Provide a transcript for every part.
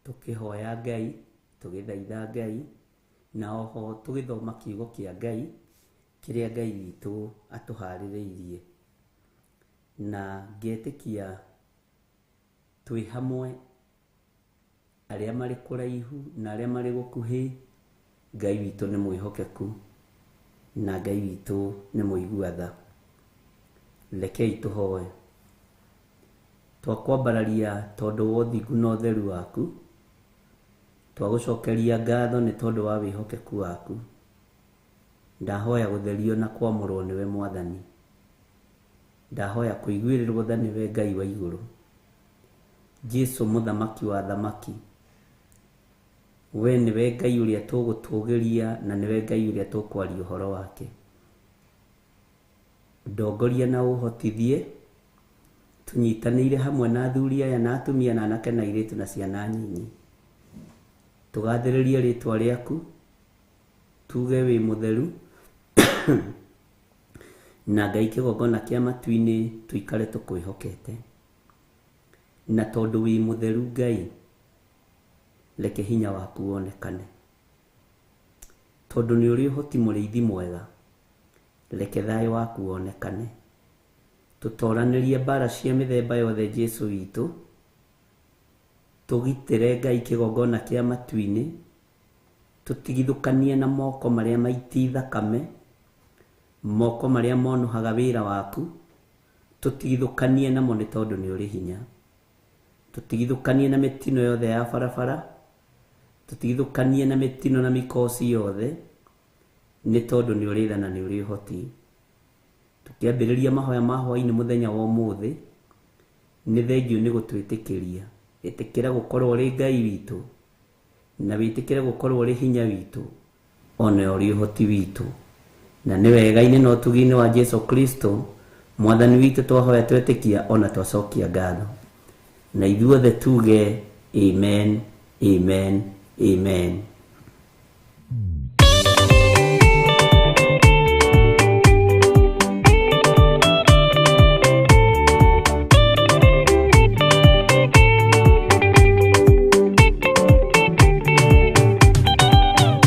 tukihoya Ngai, tugithaitha Ngai, na oho tugithoma kiugo kia Ngai kiria Ngai witu atuhaririirie, na ngetikia twi hamwe aria mari kuraihu na aria mari gukuhi. Ngai witu ni mwihokeku na Ngai witu ni muiguatha. Rekei tuhoe. Twakwambararia tondu wa uthingu na utheru waku, twagucokeria ngatho ni tondu wa wihokeku waku. Ndahoya gutherio na kwamurwo niwe Mwathani. Ndahoya kuiguirirwo tha niwe Ngai wa iguru. Jesu muthamaki wa thamaki, we niwe Ngai uria tugutugiria na niwe Ngai uria tukwaria uhoro wake. Ndongoria na uhotithie tunyitanire hamwe na athuri aya na atumia na anake na airitu na ciana nyinyi. Tugathiririe ritwa riaku, tuge wi mutheru na Ngai kigongona kia matu-ini tuikare tukwihokete. Na tondu wi mutheru Ngai, reke hinya waku wonekane. Tondu ni uri uhoti muriithi mwega, reke thayo waku wonekane. Tutoranirie mbara cia mithemba yothe Jesu witu, tugitire Ngai kigongona kia matu-ini, tutigithukanie na moko maria maiti thakame, moko maria monuhaga wira waku, tutigithukanie namo ni tondu ni uri hinya. Tutigithukanie na mitino yothe ya barabara, tutigithukanie na mitino na mikosi yothe, ni tondu ni uri tha na ni uri hoti. Tukiambiriria mahoya ma hwaini muthenya wa umuthi, ni thengio ni gutwitikiria. Itikira gukorwo uri Ngai witu, na witikire gukorwo uri hinya witu, ona uri hoti witu. Na ni wega-ini na utugi-ini wa Jesu Kristo Mwathani witu twahoya twetikia ona twacokia ngatho. Na ithuothe tuge amen, amen, amen.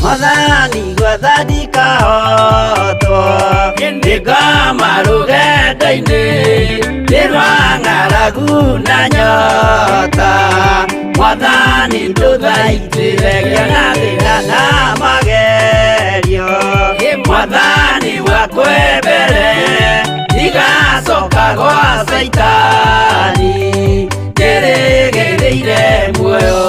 Mwathani gwathani kahotwo, ndigoma rugendo-ini ndirwa ng'aragu na nyota. Mwathani nduthaitire na thina na magerio, Mwathani wakwe mbere igacoka gwa Saitani, ndirigiriire muoyo.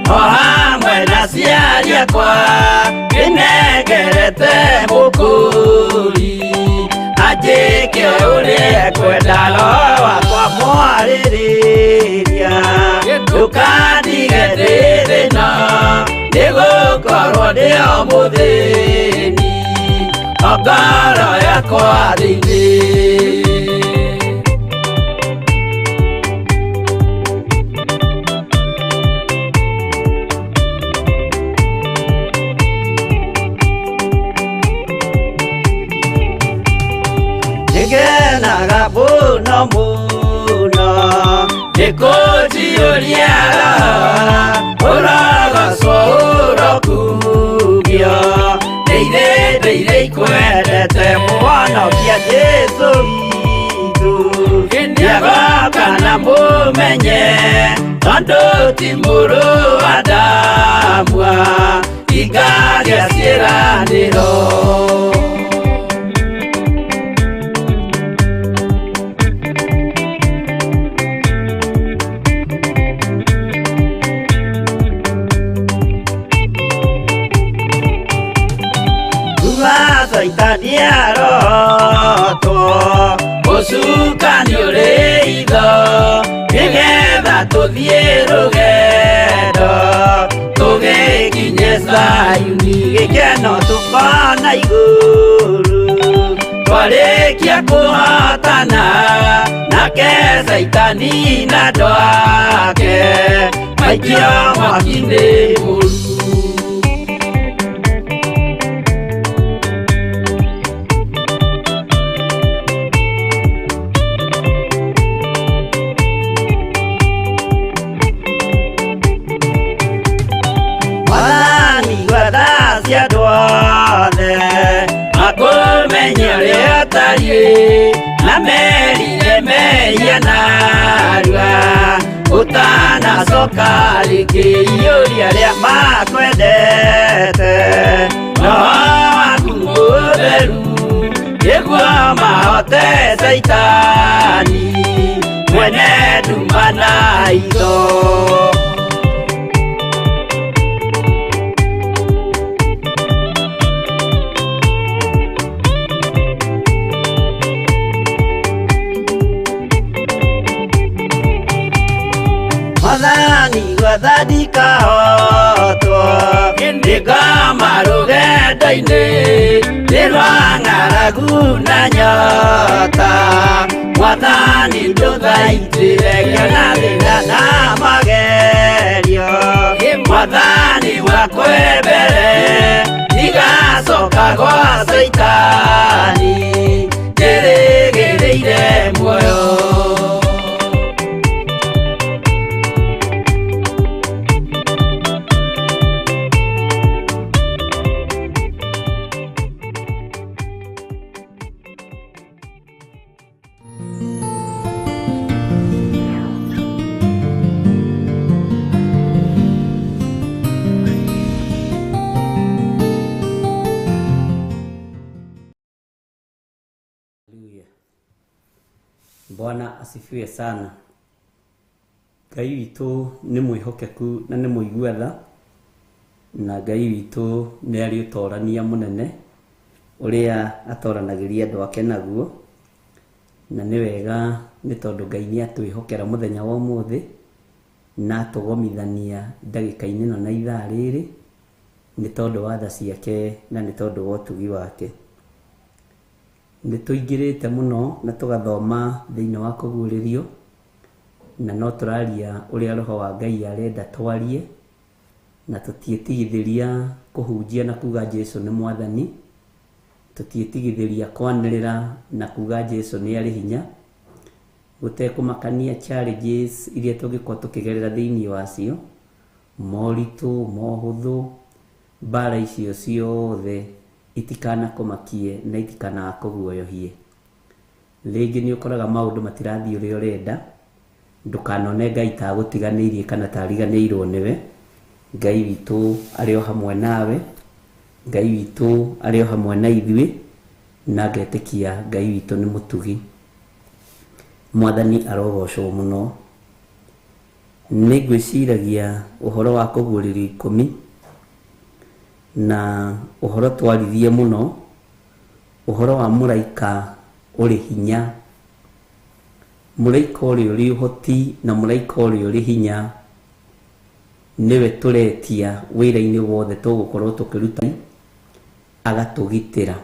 O hamwe na ciari akwa inengerete mukuri, anjike uria ekwenda roho wakwa mwaririria. Ndukandige ndi thina nigukorwo ndi o muthini, o ngoro yakwa thiini. Ngenaga muno muno nikujiuriaga uragacwo urokugio. Ndeire ikwendete Mwonokia Jesu witu, ndiagoka na mumenye tondu ti muru wa ndamwa igagia ciĩranĩro. Saitani arotwo ucukani uri itho, nigetha tuthie rugendo tugikinye Sayuni, gikeno tukona iguru. Twarikia kuhotana nake Saitani na andũ ake maikia mwaki-inĩ mũru. Mwathani gwathacia andũ othe makũmenye ũrĩa atariĩ na merire mehia narua ũtanacoka rĩngĩ iyũria rĩa makwendete roho waku mũtheru nĩguo mahote Saitani mwene nduma na itho. Mwathani gwathani kahotwo nĩngama rũgendo-inĩ nĩ rwa ng'aragu na nyota. Mwathani ndũthaitĩre ngĩona thĩna na magerio. Mwathani wakwa mbere ndigacoka gwa Saitani ndĩrĩgĩrĩire muoyo. Bwana asifiwe sana. Ngai witũ nĩ mwĩhokeku na nĩ mũigua tha, na Ngai witũ nĩ arĩ ũtorania mũnene ũrĩa atoranagĩria andũ ake naguo, na nĩ wega nĩ tondũ Ngai nĩ atwĩhokera mũthenya wa ũmũthĩ na atũgomithania ndagĩka-inĩ ĩno na ithaa rĩrĩ nĩ tondũ wa tha ciake na nĩ tondũ wa ũtugi wake. Nĩ tũingĩrĩte mũno na tũgathoma thĩinĩ wa kũguũrĩrio, na no tũraria ũrĩa roho wa Ngai arenda twarie, na tũtiĩtigithĩria kũhunjia na kuga Jesũ nĩ Mwathani, tũtiĩtigithĩria kwanĩrĩra na kuga Jesũ nĩ arĩ hinya, gũtekũmakania challenges iria tũngĩkorwo tũkĩgerera thĩinĩ wacio, moritũ, mohũthũ, mbara icio ciothe itikanakumakie na itikanakũguoyohie. Rĩngĩ nĩ ũkoraga maũndũ matirathiĩ ũrĩa ũrenda, ndũkanone Ngai ta gũtiganĩirie kana ta ariganĩirwo nĩwe. Ngai witũ arĩ o hamwe nawe, Ngai witũ arĩ o hamwe na ithuĩ, na ngetĩkia Ngai witũ nĩ mũtugi. Mwathani arogocwo mũno. Nĩ ngwĩciragia ũhoro wa kũguũrĩrio 10 na ũhoro twaririe mũno, ũhoro wa mũraika ũrĩ hinya, mũraika ũrĩa ũrĩ ũhoti na mũraika ũrĩa ũrĩ hinya nĩwe tũretia wĩra-inĩ wothe tũgũkorwo tũkĩruta, agatũgitĩra,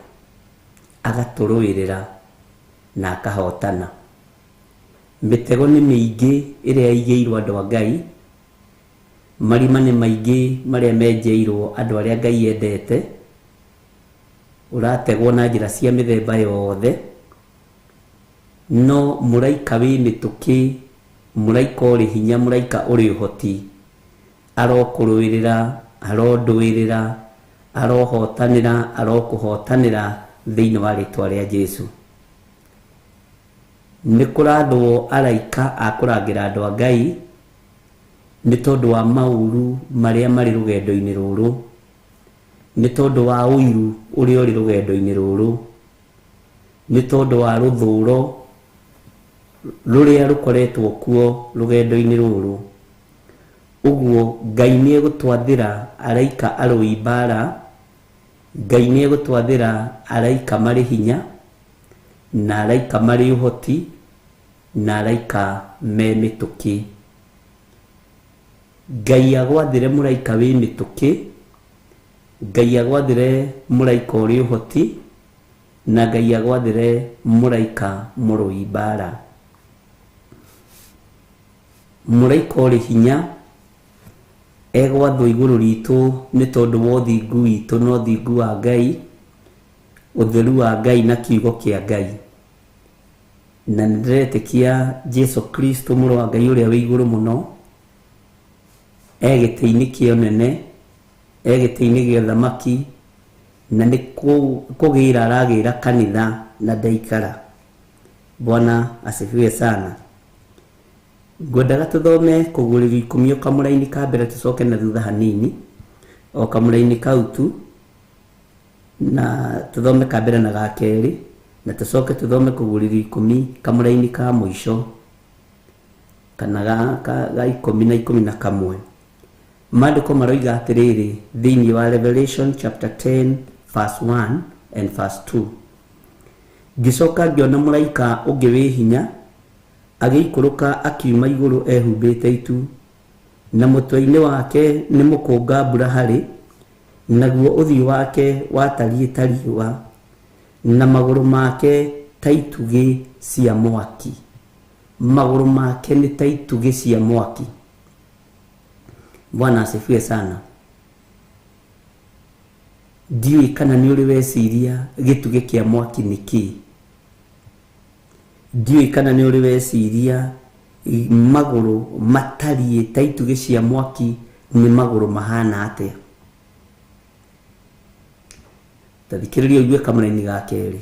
agatũrũĩrĩra na akahotana. Mĩtego nĩ mĩingĩ ĩrĩa ĩigĩirwo andũ a Ngai, marima nĩ maingĩ marĩa menjeirwo andũ arĩa Ngai endete, ũrategwo na njĩra cia mĩthemba yothe, no mũraika wĩ mĩtũkĩ, mũraika ũrĩ hinya, mũraika ũrĩ ũhoti arokũrũĩrĩra, arondũĩrĩra, arohotanĩra, arokũhotanĩra thĩinĩ wa rĩtwa rĩa Jesũ. Nĩ kũrathwo araika a kũrangĩra andũ a Ngai nĩ tondũ wa maũru marĩa marĩ rũgendo-inĩ rũrũ, nĩ tondũ wa ũiru ũrĩa ũrĩ rũgendo-inĩ rũrũ, nĩ tondũ wa rũthũũro rũrĩa rũkoretwo kuo rũgendo-inĩ rũrũ. Ũguo Ngai nĩ egũtwathĩra araika arũi mbara, Ngai nĩ egũtwathĩra araika marĩ hinya, na araika marĩ ũhoti, na araika me mĩtũkĩ. Ngai agwathĩre mũraika wĩ mĩtũkĩ, Ngai agwathĩre mũraika ũrĩ ũhoti, na Ngai agwathĩre mũraika mũrũi mbara. mũraika ũrĩ hinya egwathwo igũrũ ritũ nĩ tondũ wa ũthingu witũ na ũthingu wa Ngai, ũtheru wa Ngai na kiugo kĩa Ngai. Na nĩndĩretĩkia Jesu Kristo mũrũ wa Ngai ũrĩa wĩ igũrũ mũno gĩtĩ-inĩ kĩa ũnene, gĩtĩ-inĩ gĩa ũthamaki, na nĩ kũgĩra aragĩra kanitha na ndaikara. Bwana asifiwe sana. Ngwendaga tũthome Kũguũrĩrio 10 kamũra-inĩ ka mbere, tũcoke na thutha hanini o kamũra-inĩ kau tu, na tũthome ka mbere na ga kerĩ, na tũcoke tũthome Kũguũrĩrio 10 kamũra-inĩ ka mũico kana ga 10 na 11. Maandĩko maroiga atĩrĩrĩ thĩinĩ wa Revelation chapter 10 verse 1 and verse 2. Ngĩcoka ngĩona mũraika ũngĩ wĩ hinya agĩikũrũka akiuma igũrũ ehumbĩte itu, na mũtwe-inĩ wake nĩ mũkũnga mbura harĩ, naguo ũthiũ wake watariĩ ta riũa, na magũrũ make ta itugĩ cia mwaki. Magũrũ make nĩ ta itugĩ cia mwaki. Bwana asifiwe sana. Ndiũĩ kana nĩ ũrĩ weciria gĩtugĩ kĩa mwaki nĩ kĩĩ? Ndiũĩ kana nĩ ũrĩ weciria magũrũ matariĩ ta itugĩ cia mwaki nĩ magũrũ mahana atĩa? Tathikĩrĩria ũigue kamũra-inĩ ga kerĩ.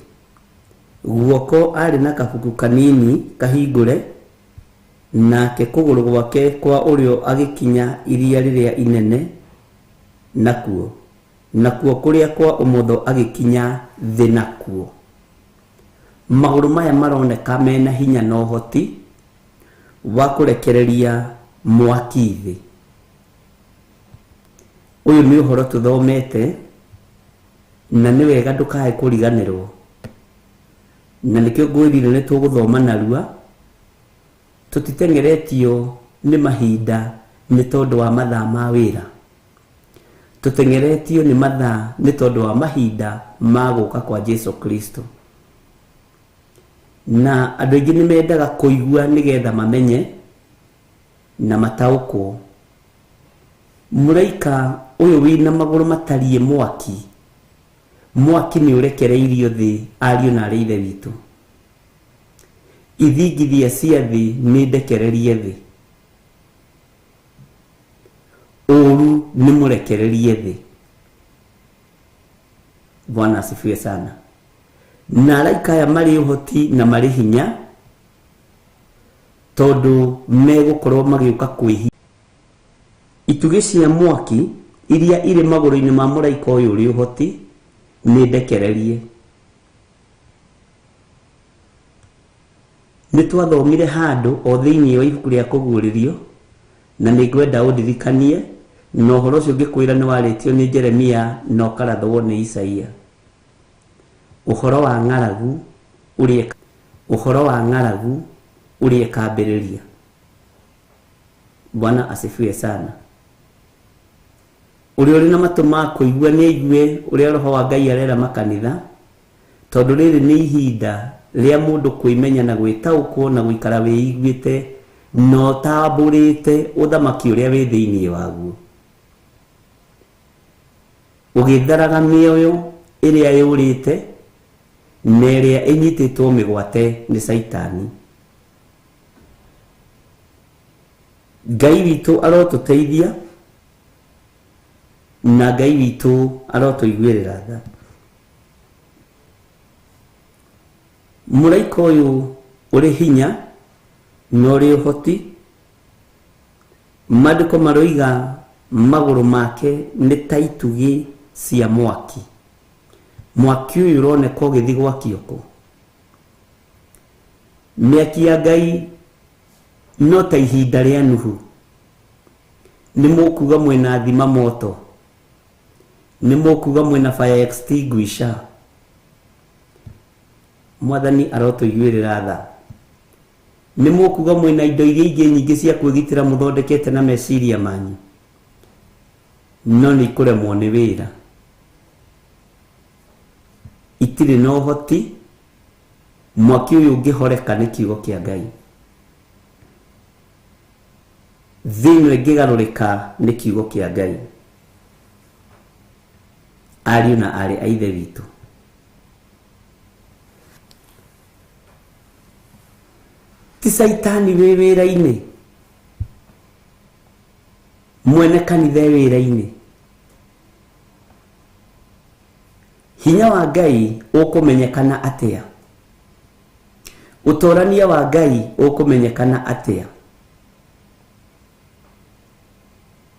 Guoko arĩ na kabuku kanini kahingũre, nake kũgũrũ gwake kwa ũrĩo agĩkinya iria rĩrĩa inene, nakuo kũrĩa kwa ũmotho agĩkinya thĩ nakuo. Magũrũ maya maroneka mena hinya na ũhoti wa kũrekereria mwaki thĩ. Ũyũ nĩ ũhoro tũthomete, na nĩ wega ndũkae kũriganĩrwo, na nĩkĩo ngwĩrire nĩ tũgũthoma narua. Tũtitengeretio nĩ mahinda nĩ tondũ wa mathaa ma wĩra, tũtengeretio nĩ mathaa nĩ tondũ wa mahinda ma gũka kwa Jesu Kristo. Na andũ aingĩ nĩ mendaga kũigua nĩgetha mamenye na mataũkwo. Mũraika ũyũ wĩna magũrũ matariĩ mwaki, mwaki nĩ ũrekereirio thĩ, ariũ na arĩ ithe witũ. Ithingithia cia thĩ nĩ ndekererie thĩ, ũru nĩ mũrekererie thĩ. Bwana asifiwe sana. Na araika aya marĩ ũhoti na marĩ hinya, tondũ megũkorwo magĩũka kwĩhi. Itugĩ cia mwaki iria irĩ magũrũ-inĩ ma mũraika ũyũ ũrĩ ũhoti nĩ ndekererie. Nĩ twathomire handũ o thĩinĩ wa ibuku rĩa Kũguũrĩrio, na nĩ ngwenda ũndirikanie, na ũhoro ũcio ngĩkwĩra nĩ warĩtio nĩ Jeremia na ũkarathwo nĩ Isaia. Ũhoro wa ng'aragu ũrĩa ĩkambĩrĩria. Bwana asifiwe sana. Ũrĩa ũrĩ na matũ ma kũigua nĩ aigue ũrĩa Roho wa Ngai arera makanitha, tondũ rĩrĩ nĩ ihinda rĩa mũndũ kwĩmenya na gwĩtaũkwo na gũikara wĩiguĩte na ũtambũrĩte ũthamaki ũrĩa wĩ thĩinĩ waguo, ũgĩtharaga mĩoyo ĩrĩa yũrĩte na ĩrĩa ĩnyitĩtwo mĩgwate nĩ Saitani. Ngai witũ arotũteithia na Ngai witũ arotũiguĩrĩra tha. Mũraika ũyũ ũrĩ hinya na ũrĩ ũhoti, maandĩko maroiga magũrũ make nĩ ta itugĩ cia mwaki. Mwaki ũyũ ũroneka ũgĩthiĩ gwakio kũ? Mĩaki ya Ngai no ta ihinda rĩa Nuhu. Nĩ mũkuga mwĩna thima moto, nĩ mũkuga mwĩna fire extinguisher. Mwathani arotũiguĩrĩra tha. Nĩ mũkuga mwĩna indo iria ingĩ nyingĩ cia kwĩgitĩra mũthondekete na meciria manyu, no nĩ ikũremwo nĩ wĩra. Itirĩ na ũhoti. Mwaki ũyũ ũngĩhoreka nĩ kiugo kĩa Ngai. thĩinĩ ngĩgarũrĩka nĩ kiugo kĩa Ngai. Ariũ na arĩ a ithe witũ, ti Saitani wĩ wĩra-inĩ, mwene kanitha wĩra-inĩ. Hinya wa Ngai ũkũmenyekana atĩa? Ũtorania wa Ngai ũkũmenyekana atĩa?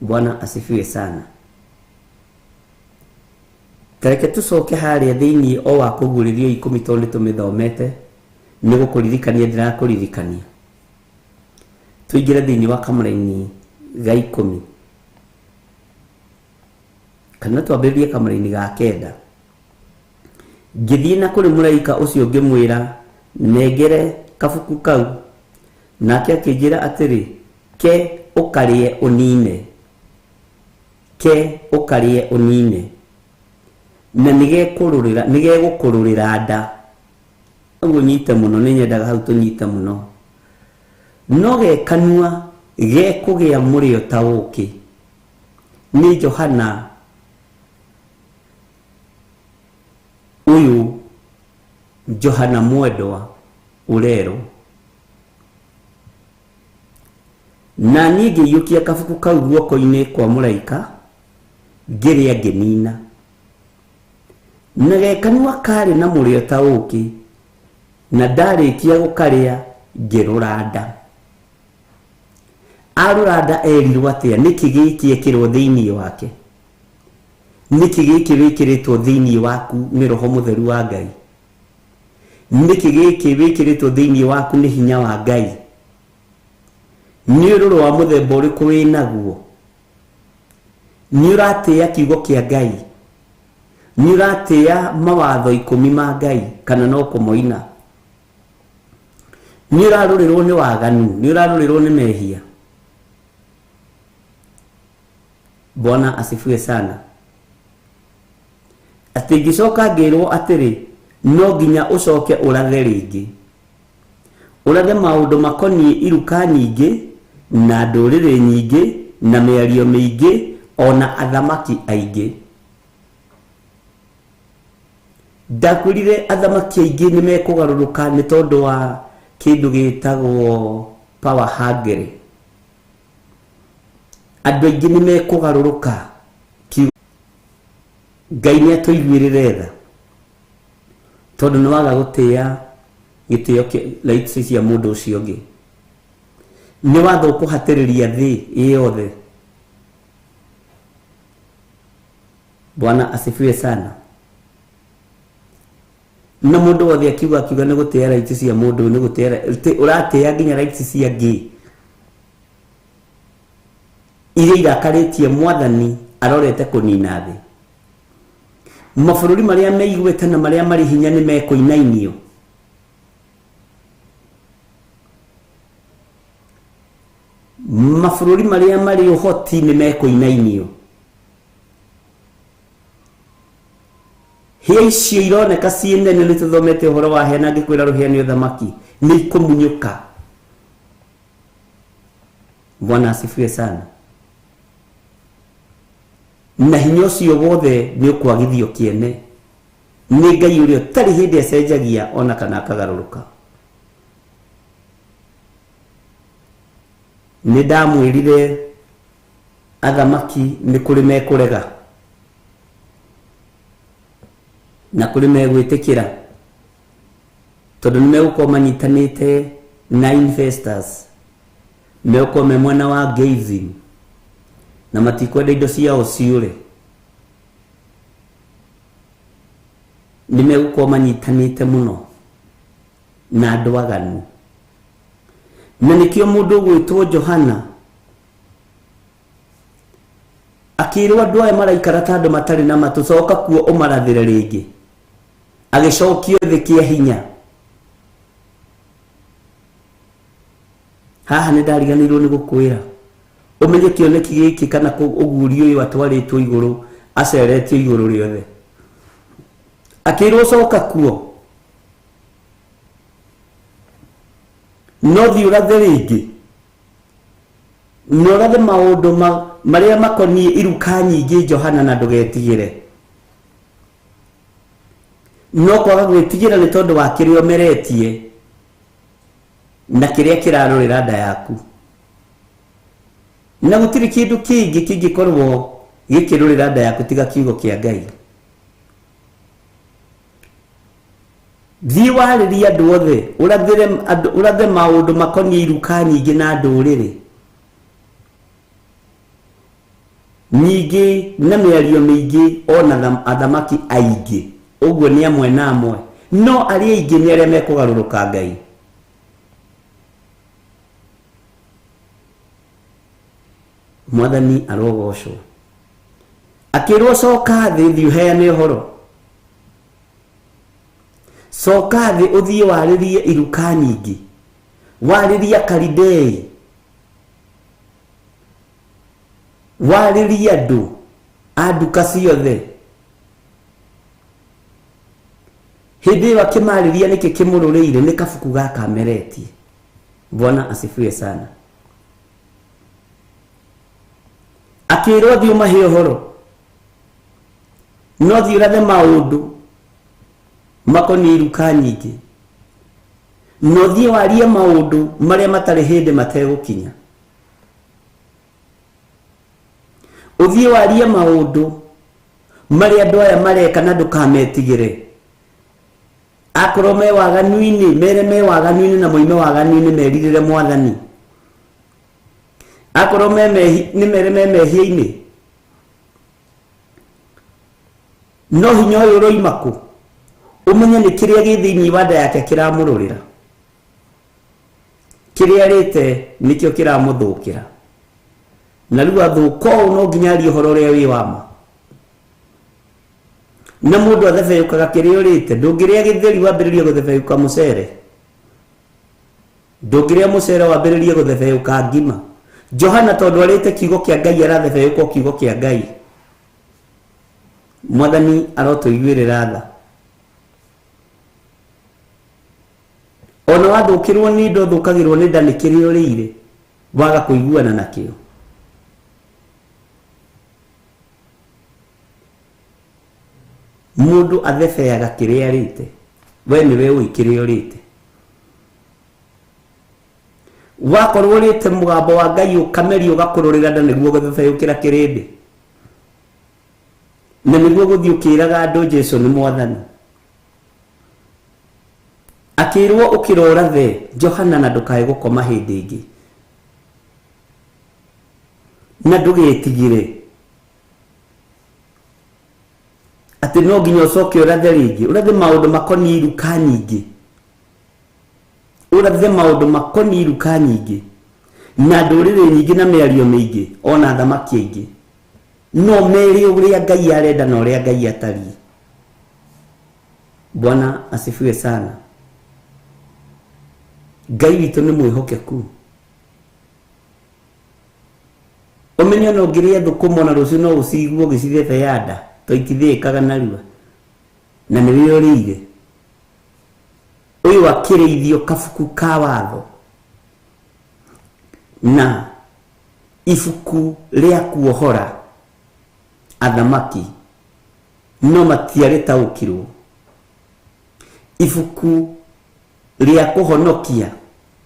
Bwana asifiwe sana. Tareke tucoke harĩa thĩinĩ o wa kũgurĩrio 10 tondũ tũmĩthomete nĩ gũkũririkania ndirakũririkania. Tuingĩre thĩinĩ wa kamũra-inĩ ga 10 kana twambĩrĩrie kamũra-inĩ ga 9. Ngĩthiĩ na kũrĩ mũraika ũcio ngĩmwĩra nengere kabuku kau, nake akĩnjĩra atĩrĩ, ke ũkarĩe ũnine, ke ũkarĩe ũnine, na nĩgegũkũrũrĩra nda. Ũguo nyite mũno, nĩ nyendaga hau tũnyite mũno. No gekanua gekũgĩa mũrĩo ta ũkĩ. Nĩ Johana ũyũ, Johana mwendwa ũrerwo. Na niĩ ngĩiyũkia kabuku kau guoko-inĩ kwa mũraika, ngĩrĩa ngĩnina. Na gekanua karĩ na mũrĩo ta ũkĩ, na ndarĩkia gũkarĩa ngĩrũra nda. Arũra nda erirwo atĩa? Nĩkĩ gĩkĩ ekĩrwo thĩinĩ wake? Nĩkĩ gĩkĩ wĩkĩrĩtwo thĩinĩ waku nĩ Roho Mũtheru wa Ngai? Nĩkĩ gĩkĩ wĩkĩrĩtwo thĩinĩ waku nĩ hinya wa Ngai? Nĩ ũrũrũ wa mũthemba ũrĩkũ wĩ naguo? Nĩ ũratĩĩa kiugo kĩa Ngai? Nĩ ũratĩĩa mawatho 10 ma Ngai kana no kũmoina? Nĩ ũrarũrĩrwo nĩ waganu? Nĩ ũrarũrĩrwo nĩ mehia? Bwana asifiwe sana. Atĩ ngĩcoka ngĩrwo atĩrĩ, no nginya ũcoke ũrathe rĩngĩ. Ũrathe maũndũ makoniĩ iruka nyingĩ na ndũrĩrĩ nyingĩ na mĩario mĩingĩ ona athamaki aingĩ. Ndakwĩrire athamaki aingĩ nĩ mekũgarũrũka nĩ tondũ wa kĩndũ gĩtagwo power hungry. Andũ aingĩ nĩ mekũgarũrũka. Ngai nĩ atũiguĩrĩre tha tondũ nĩ waga gũtĩĩa gĩtĩo rights cia mũndũ ũcio ũngĩ. Nĩ watho kũhatĩrĩria thĩ yothe. Bwana asifiwe sana. Na mũndũ wothe akiuga nĩ gũtĩĩa rights cia mũndũ, nĩ gũtĩĩa, ũratĩĩa nginya rights cia ngĩ iria irakarĩtie Mwathani arorete kũnina thĩ. Mabũrũri marĩa meiguĩte na marĩa marĩ hinya nĩ mekũinainio. Mabũrũri marĩa marĩ ũhoti nĩ mekũinainio. Hĩa icio ironeka ciĩ nene, nĩ tũthomete ũhoro wa hĩa na ngĩkwĩra rũhĩa nĩ ũthamaki, nĩ ikũmunyũka. Bwana asifiwe sana. Na hinya ũcio wothe nĩ ũkwagithio kĩene nĩ Ngai ũrĩa ũtarĩ hĩndĩ acenjagia ona kana akagarũrũka. Nĩ ndamwĩrire athamaki nĩ kũrĩ mekũrega na kũrĩ megwĩtĩkĩra, tondũ nĩ megũkorwo manyitanĩte na investors, megũkorwo me mwena wa gazing na matikwenda indo ciao ciũre. Nĩ megũkorwo manyitanĩte mũno na andũ aganu. Na nĩkĩo mũndũ ũgwĩtwo Johana akĩrwo andũ aya maraikara ta andũ matarĩ na matũ, coka kuo ũmarathĩre rĩngĩ. Agĩcokio thĩ kĩa hinya. Haha nĩ ndariganĩirwo nĩ gũkwĩra ũmenye kĩoneki gĩkĩ kana ũgurio ũyũ atwarĩtwo igũrũ, aceretio igũrũ rĩothe. Akĩrwo coka kuo, no thiĩ ũrathe rĩngĩ. norathe maundu maria makonie iruka nyingi Johana na ndugetigire no kwaga gwitigira ni tondu wa kirio meretie na kiria kirarurira nda yaku na gutiri kindu kingi kingikorwo gikirurira nda yaku tiga kiugo kia Ngai thiwariria andu othe urathe maundu makonie iruka nyingi na nduriri nyingi na miario mingi ona athamaki aingi uguo ni amwe na amwe no ari aingi ni aria mekugaruruka Ngai Mwathani arogocwo akirwo coka thi thiuheane uhoro coka thi uthie waririe iruka nyingi waririe Kalidei waririe andu ciothe hindi wakimariria niki kimururiire ni kabuku gaka meretie Bwana asifiwe sana akirwo thi umahe uhoro no thi urathe maundu makoni iruka nyingi no thi warie maundu maria matari hindi mategukinya uthie warie maundu maria andu aya mareka na ndukametigire akorwo me waganuini mere me waganuini na moime waganuini meririre Mwathani akorwo ni mere me mehia-ini no hinya uyu roimaku umenye ni kiria githiini wa nda yake kiramururira kiria rite nikio kiramuthukira na riu athuko no nginya ri uhoro ria wi wama na mundu athebeyukaga kiria urite ndungiria githeri wambiririe guthebeyuka mucere ndungiria mucere wambiririe guthebeyuka ngima Johana tondu arite kiugo kia Ngai arathebeyuka kiugo kia Ngai Mwathani arotuiguirira tha ona wathukirwo ni ndo thukagirwo ni nda ni kiria urire waga kuiguana nakio mundu athebyaga kiria arite we niwe ui kiria urite wakorwo urite mugambo wa Ngai ukameria ugakururira nda niguo guthebeyukira kirindi na niguo guthiukiraga andu Jesu ni Mwathani akirwo ukirora the Johana na ndukae gukoma hindi ingi na ndugetigire ati no nginya ucoke urathe ringi urathe maundu makoni iruka nyingi urathe maundu makoni iruka nyingi na ndurire nyingi na miario mingi ona thamaki aingi no meri uria Ngai arenda na uria Ngai atari Bwana asifiwe sana Ngai witu ni mwihokeku umenye no ngiria thukuma na rucio no uciguo gicithete yanda toitithikaga narua na niwe urire uyu akirithio kabuku ka watho na ibuku ria kuohora athamaki no matiare taukirwo ibuku ria kuhonokia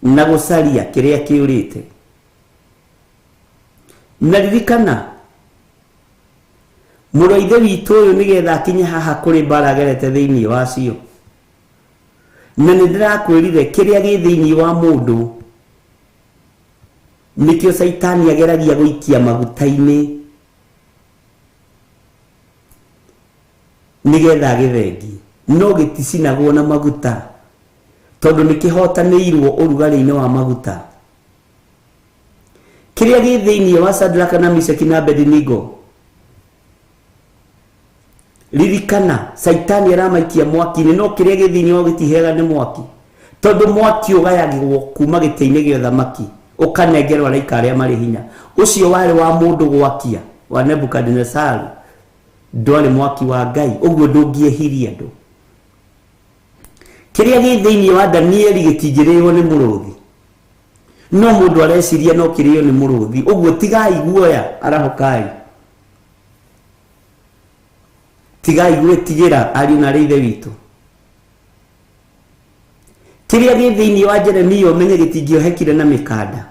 na gucaria kiria kiurite na ririkana muroithe witu uyu nigetha akinye haha kuri mbaragerete thiini wacio na nindirakwirire kiria gi thiini wa mundu nikio Saitani ageragia guikia maguta-ini nigetha githengi no giticinagwo na maguta tondu nikihotanirwo urugari-ini wa maguta kiria gi thiini wa Shadraka na Meshaki na Abednego ririkana Saitani aramaikia mwaki ni no kiria gi thiini wa gitihega ni mwaki tondu mwaki ugayagirwo kuma giti-ini gio thamaki ukanengerwa araika aria mari hinya ucio wari wa mundu gwakia wa Nebukadnezar ndwari mwaki wa Ngai uguo ndungiehiria andu kiria gi thiini wa Danieli gitingirirwo ni muruthi no mundu areciria no kirio ni muruthi uguo tigai guoya arahokai tigai gwetigira ari na reithe witu kiria gi thiini wa Jeremia umenye gitingiohekire na mikanda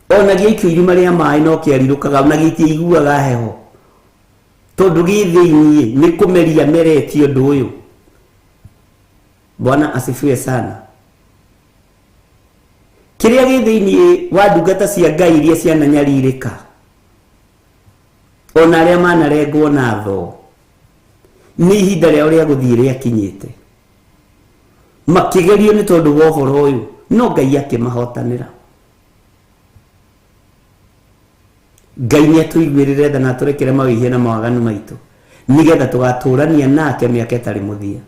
ona giikio irima ria mai no kiarirukaga na gitiiguaga heho tondu gi thiini ni kumeria mereti undu uyu. Bwana asifiwe sana. Kiria gi thiini wa ndungata cia Ngai iria ciananyaririka ona aria manarengwo na tho ni ihinda ria uria guthii ria kinyite makigerio ni tondu wa uhoro uyu no Ngai akimahotanira. Ngai ni atuiguirire tha na turekere mawihia na mawaganu maitu nigetha tugaturania nake miaka itari muthia.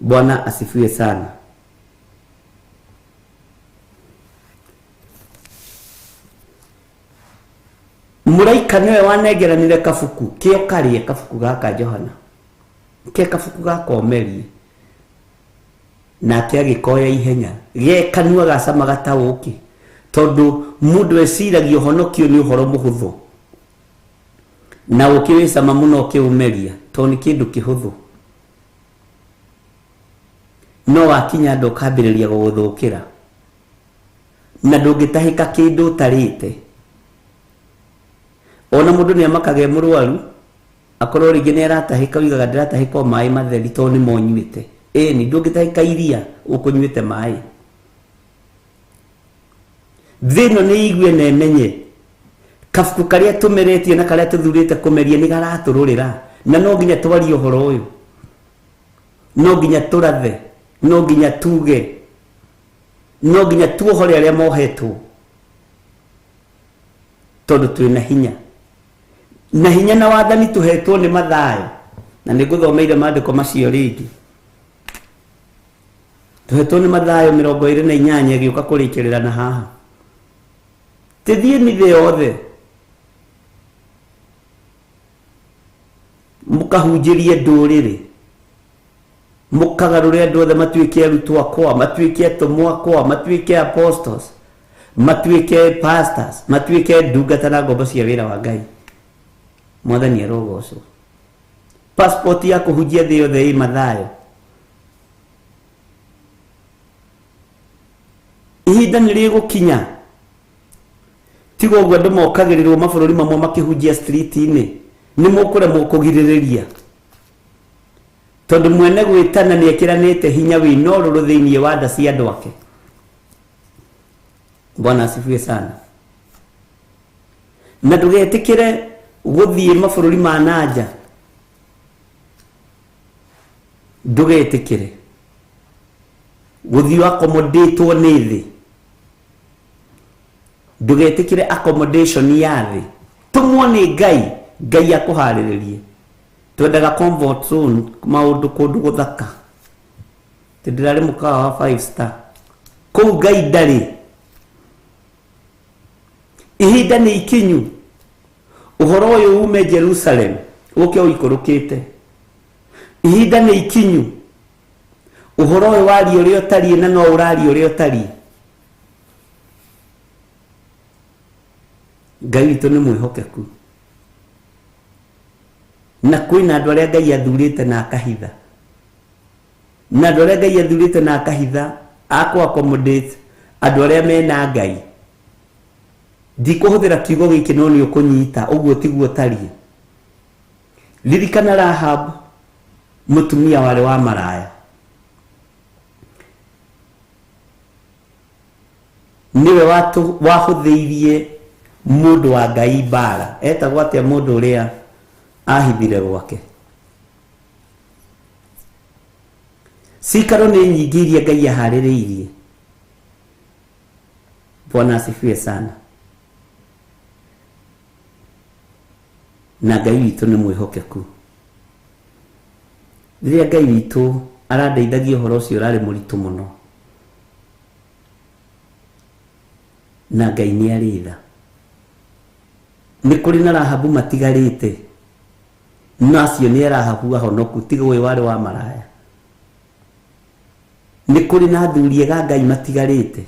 Bwana asifiwe sana. Muraika niwe wanegeranire kabuku kio karie kabuku gaka Johana ke kabuku gakomerie na agikoya ihenya ge kanua gacama gatauki tondu mundu eciragio honokio ni uhoro muhuthu na ukiwicama muno ukiumeria to ni kindu kihuthu no wakinya ndukambiriria guguthukira na ndungitahika kindu tarite. Ona mundu ni amakage murwaru akorwo ringi ni aratahika wigaga ndiratahika mai matheri to ni monyuite ni ndungitahika iria ukunyuite mai thino ni igwe na emenye kabuku karia tumeretie na karia tuthurite kumeria ni garatururira na no nginya twari uhoro uyu no nginya turathe no nginya tuge no nginya tuohore aria mohetwo tondu twina hinya na hinya na wathani tuhetwo ni mathayo na niguthomeire maandiko macio ringi tuhetwo ni mathayo 28 giuka kurikirira na haha tithie ni the yothe mukahunjirie nduriri mukagarure andu othe matuike arutwo akwa matuike atumwa akwa matuike apostles matuike pastors matuike ndungata na ngombo cia wira wa Ngai. Mwathani arogocwo. Passport ya kuhunjia thi yothe i mathayo. Ihinda ni rigukinya tigo uguo andu mokagirirwo mabururi mamwe makihunjia street-ini ni mukuremwo kugiririria tondu mwene gwitana ni ekiranite hinya wino ruru thiini wa nda cia andu ake. Bwana asifiwe sana. Na ndugetikire guthie mabururi ma nanja ndugetikire guthio accommodatwo ni thi ndugetikire accommodation ya thi tumwo ni Ngai Ngai akuhariririe twendaga comfort zone maundu kundu guthaka tindirari mukawa wa 5 star kou Ngai ndari. Ihinda ni ikinyu uhoro uyu ume Jerusalem uke uikurukite. Ihinda ni ikinyu uhoro uyu wari uri otari na no urari uri otari. Ngai witu ni mwihokeku na kwina andu aria Ngai athurite na akahitha na andu aria Ngai athurite na akahitha akwa accommodate andu aria mena Ngai. Ndikuhuthira kiugo giki no ni ukunyita uguo tiguo tari. Lirikana Rahab mutumia wale wa maraya niwe watu wahuthiirie mundu wa Ngai bara etagwo atia mundu uria ahithire gwake. Sikaro ni nyingi iria Ngai ahaririirie. Bwana asifiwe sana. Na Ngai witu ni mwihokeku. Riria Ngai witu arandeithagia uhoro ucio urari muritu muno na Ngai ni aritha ni kuri na Rahabu matigarite nacio ni Rahabu ahonoku tiga we wari wa maraya nĩ kũrĩ na athuri ega Ngai matigarĩte.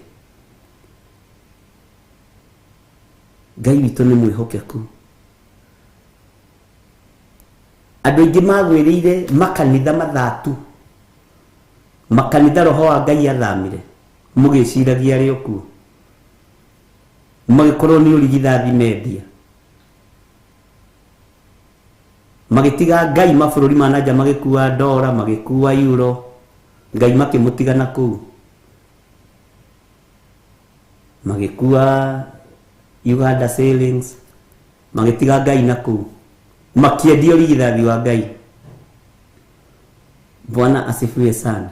Ngai witũ nĩ mwĩhokeku. Andũ aingĩ magwĩrĩire makanitha mathatu, makanitha roho wa Ngai athamire, mũgĩciragia arĩ okuo, magĩkorwo nĩ ũrigithathi mendia, magĩtiga Ngai mabũrũri ma nanja, magĩkua ndora, magĩkua euro, Ngai makĩmũtiga na kũu, magĩkua Uganda shillings, magĩtiga Ngai na kũu, makĩendia ũrigithathi wa Ngai. Bwana asifiwe sana.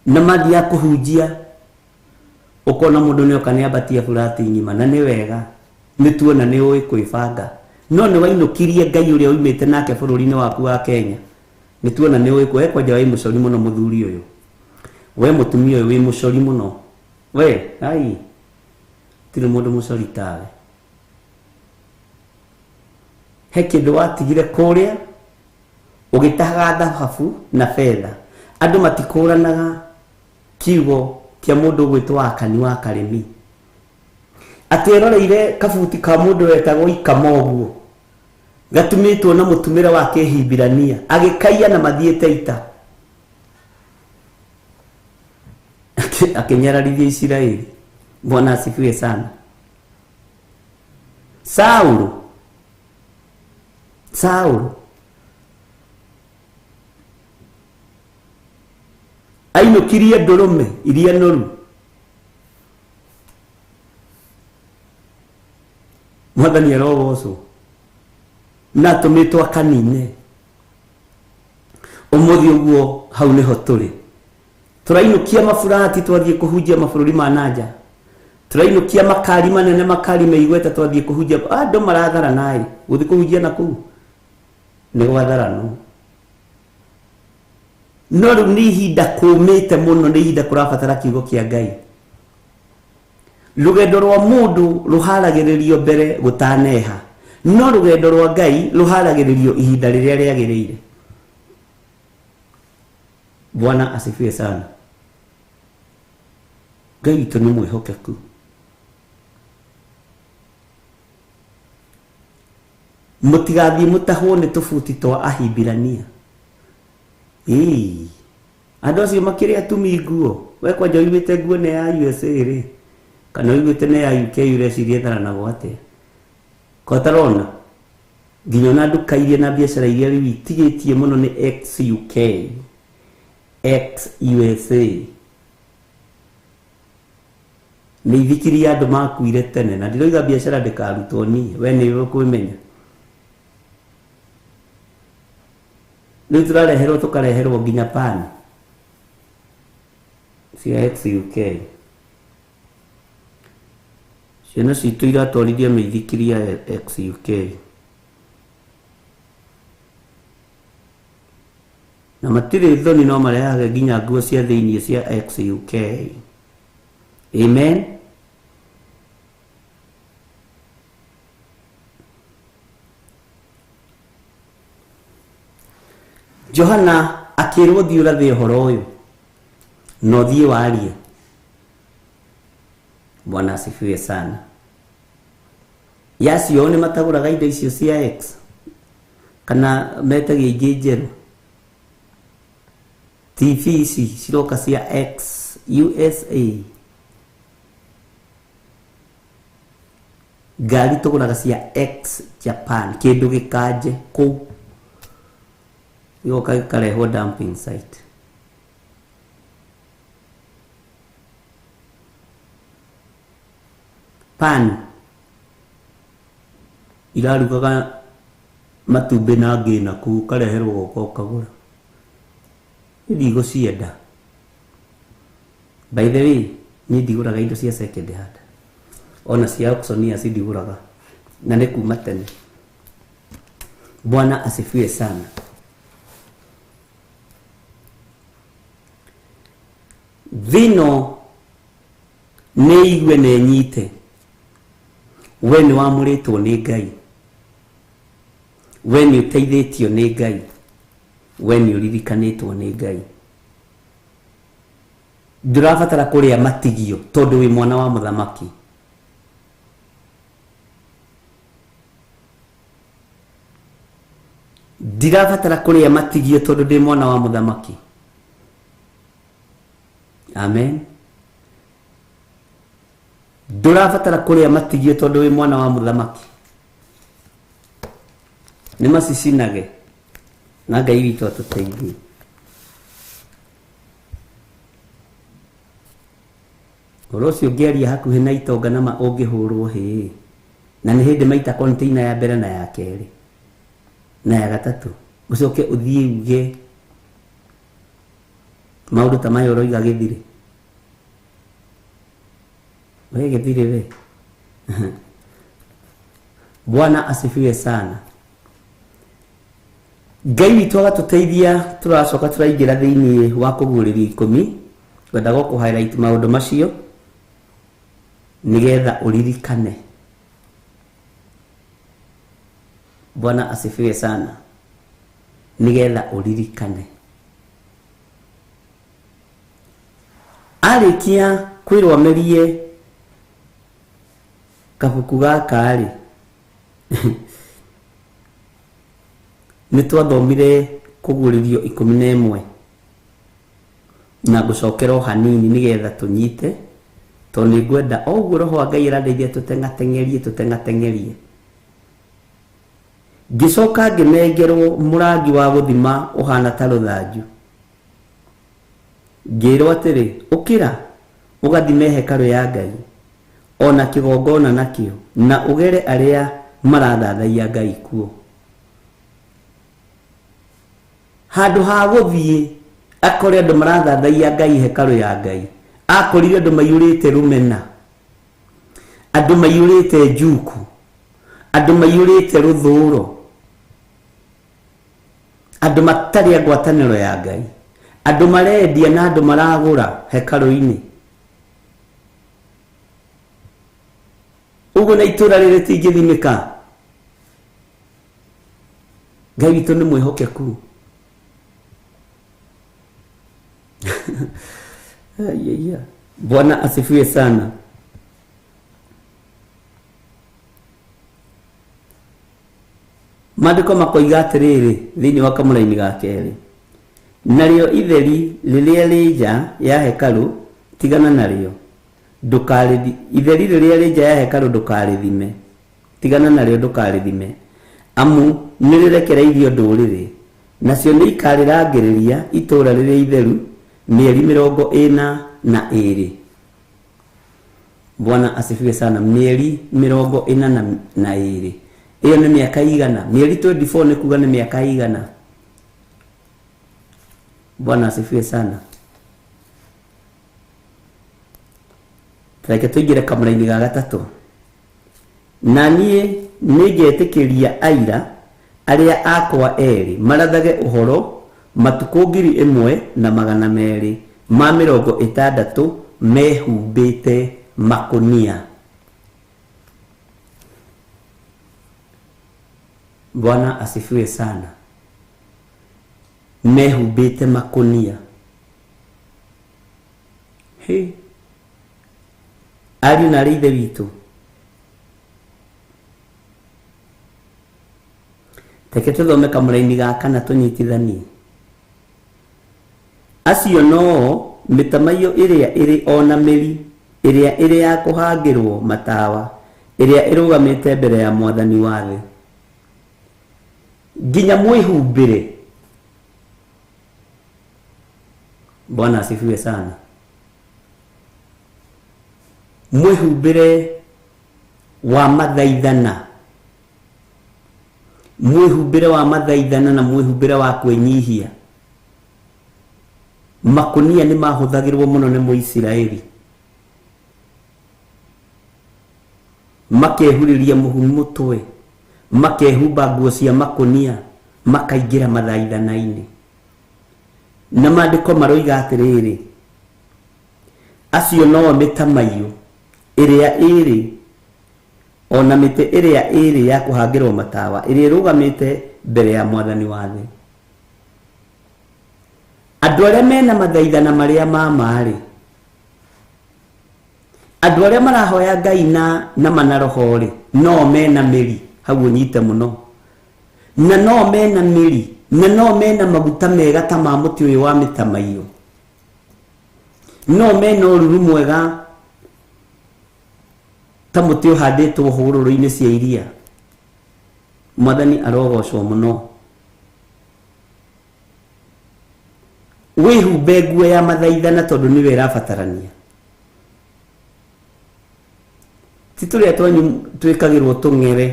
Na mathia kũhunjia, ũkona mũndũ nĩ oka nĩ ambatia burati ng'ima, na nĩ wega, nĩ tuona nĩ ũĩ kwĩbanga. No nĩ wainũkirie Ngai ũrĩa oimĩte nake bũrũri-inĩ waku wa Kenya, nĩ tuona nĩ ũĩ kwĩ kwanja wĩ mũcori mũno mũthuri ũyũ. We mũtumia ũyũ wĩ mũcori mũno. We, ai, tiri mũndũ mũcori tawe. He kĩndũ watigire kũrĩa, ũgĩtahaga thahabu na fedha. Andũ matikũranaga kiugo kia mũndũ gwĩtwo Wakani wa Karĩmi. Atĩroreire kabuti ka mũndũ wetagwo Ikamoguo, gatumĩtwo na mũtumĩre wa Kĩhibirania, agĩkaia na mathiĩte ita, akĩnyararithia Isiraeli. Bwana asifiwe sana. Saũlũ ainũkirie ndũrũme iria noru. Mwathani arogocwo na tũmĩtwo akanine. Ũmũthĩ ũguo hau nĩho tũrĩ. Tũrainũkia maburati twathiĩ kũhunjia mabũrũri ma nanja. Tũrainũkia makari manene, makari meigweta twathiĩ kũhunjia. Andũ marathara naĩ gũthiĩ kũhunjia na kũu nĩ gwatharano. No rĩu nĩ ihinda kũmĩte mũno, nĩ ihinda kũrabatara kiugo kĩa Ngai. Rũgendo rwa mũndũ rũharagĩrĩrio mbere gũtaneha, no rũgendo rwa Ngai rũharagĩrĩrio ihinda rĩrĩa rĩagĩrĩire. Bwana asifiwe sana. Ngai witũ nĩ mwĩhokeku. Mũtigathiĩ mũtahwo nĩ tũbuti twa Ahibirania. Andũ acio makĩrĩ atumi nguo. We kwanja uigĩte nguo nĩ ya USA rĩ, kana uigĩte nĩ ya UK ũreciria ĩtharanago atĩa? Kotarona nginya na nduka-iria na biacara iria rĩu itigĩtie mũno nĩ ex-UK, ex-USA. Nĩ ithikiria andũ makuire tene, na ndiroiga biacara ndĩkarutwo niĩ, we nĩ ũkwĩmenya. Rĩu tũrareherwo tũkareherwo nginya pani cia ex-UK. Ciana citũ iratwarithia mĩithikiria ex-UK. Na matirĩ thoni no marehaga nginya nguo cia thĩiniĩ cia ex-UK. Amen. Johana akĩrwo thiĩ ũrathe ũhoro ũyũ, no thiĩ warie. Bwana asifiwe sana. Yacio nĩ matagũraga indo icio cia X, kana metagia ingĩ njerũ. TV ici ciroka cia X USA. Ngari tũgũraga cia X Japan, kĩndũ gĩkanje kũu yoka gĩkarehwo dumping site. Pan irarugaga matumbĩ na ngĩna kũu, kareherwo goka ũkagũra. Ndigũcienda. By the way, niĩ ndigũraga indo cia second hand, ona cia auctioneer ndigũraga, na nĩ kuma tene. Bwana asifiwe sana. Thino nĩ igue na nyite, we nĩ wamũrĩtwo nĩ Ngai, we nĩ ũteithĩtio nĩ Ngai. we nĩ ũririkanĩtwo nĩ Ngai. Ndũrabatara kũrĩa matigio tondũ wĩ mwana wa mũthamaki. Ndirabatara kũrĩa matigio tondũ ndĩ mwana wa mũthamaki. Amen. Ndũrabatara kũrĩa matigio tondũ wĩ mwana wa mũthamaki. Nĩ macicinage na Ngai witũ atũteithie. Ũhoro ũcio ũngĩaria hakuhĩ na itonga na ũngĩhũrwo hĩ, na nĩ hĩndĩ maita container ya mbere na ya kerĩ na ya gatatũ ũcoke ũthiĩ uge maũndũ ta maya ũroiga gĩthire. We gĩthire we. Bwana asifiwe sana. Ngai witũ agatũteithia. Tũracoka tũraingĩra thĩinĩ wa kũguũrĩria 10. Wendaga kũ highlight maũndũ macio nigetha uririkane. Bwana asifiwe sana. Nigetha uririkane. Arikia kwirwamerie kabuku gaka rĩ nĩ twathomire kũguũrĩrio 11 na gũcokerwo hanini nigetha tũnyite tondũ nĩ ngwenda o ũguo Roho wa Ngai arandeithia tũtengatengerie. Ngĩcoka ngĩnengerwo mũrangi wa gũthima ũhana ta rũthanju. Ngĩrwo atĩrĩ, ũkĩra ũgathime hekarũ ya Ngai ona kĩgongona nakĩo na ũgere arĩa marathathaia Ngai kuo. Handũ ha gũthiĩ akore andũ marathathaia Ngai hekarũ ya Ngai, akorire andũ maiyũrĩte rũmena, andũ maiyũrĩte njuku, andũ maiyũrĩte rũthũũro, andũ matarĩ ngwatanĩro ya Ngai, andũ marendia na andũ maragũra hekarũ-inĩ. Ũguo na itũra rĩrĩ tingĩthimĩka. Ngai witũ nĩ mwĩhokeku. Bwana asifiwe sana. Maandĩko makoiga atĩrĩrĩ thĩinĩ wa kamũra-inĩ ga kerĩ, narĩo itheri rĩrĩa rĩ nja ya hekarũ tigana narĩo, itheri rĩrĩa rĩ nja ya hekarũ ndũkarĩthime, tigana narĩo ndũkarĩthime, amu nĩ rĩrekereirio ndũrĩrĩ, nacio nĩ ikarĩrangĩrĩria itũũra rĩrĩa itheru mĩeri 42. Bwana asifiwe sana. Mieri 42. Iyo ni miaka igana. Mieri 24 ni kuga ni miaka igana. Bwana asifiwe sana. Reke tũingĩre kamũra-inĩ ga gatatũ. Na niĩ nĩngetĩkĩria aira arĩa akwa erĩ marathage ũhoro matukũ 1260 mehumbĩte makonia. Bwana asifiwe sana. Mehumbĩte makonia. Hey. Ari na ithe witũ. Reke tũthome kamũra-inĩ gaka na tũnyitithanie. Acio no mĩtamaiyũ ĩrĩa ĩrĩ ona mĩri, ĩrĩa ĩrĩ ya kũhangĩrwo matawa, ĩrĩa ĩrũgamĩte mbere ya Mwathani wa thĩ. Nginya mwĩhumbĩre. Bwana asifiwe sana. Mwĩhumbĩre wa mathaithana. Mwĩhumbĩre wa mathaithana na mwĩhumbĩre wa kwĩnyihia. Makonia nĩ mahũthagĩrwo mũno nĩ Mũisiraeli. Makehurĩria mũtwe, makehumba nguo cia makonia, makaingĩra mathaithana-inĩ. Na maandĩko maroiga atĩrĩrĩ, acio no mĩtamaiyũ ĩrĩa ĩrĩ ona mĩtĩ ĩrĩa ĩrĩ ya kũhangĩrwo matawa, ĩrĩa ĩrũgamĩte mbere ya Mwathani wa thĩ. andũ arĩa mena mathaithana marĩa marĩ, andũ arĩa marahoya Ngai na manaroho rĩ, no mena mĩri, hau ũnyite mũno, na no mena mĩri, na no mena maguta mega ta ma mũtĩ ũyũ wa mĩtamaiyũ, no mena ũruru mwega ta mũtĩ ũhandĩtwo hũgũrũrũ-inĩ cia iria. Mwathani arogocwo mũno. Wĩhumbe nguo ya mathaithana tondũ nĩwe ĩrabatarania. Ti tũrĩa twanyu twĩkagĩrwo tũng'ere,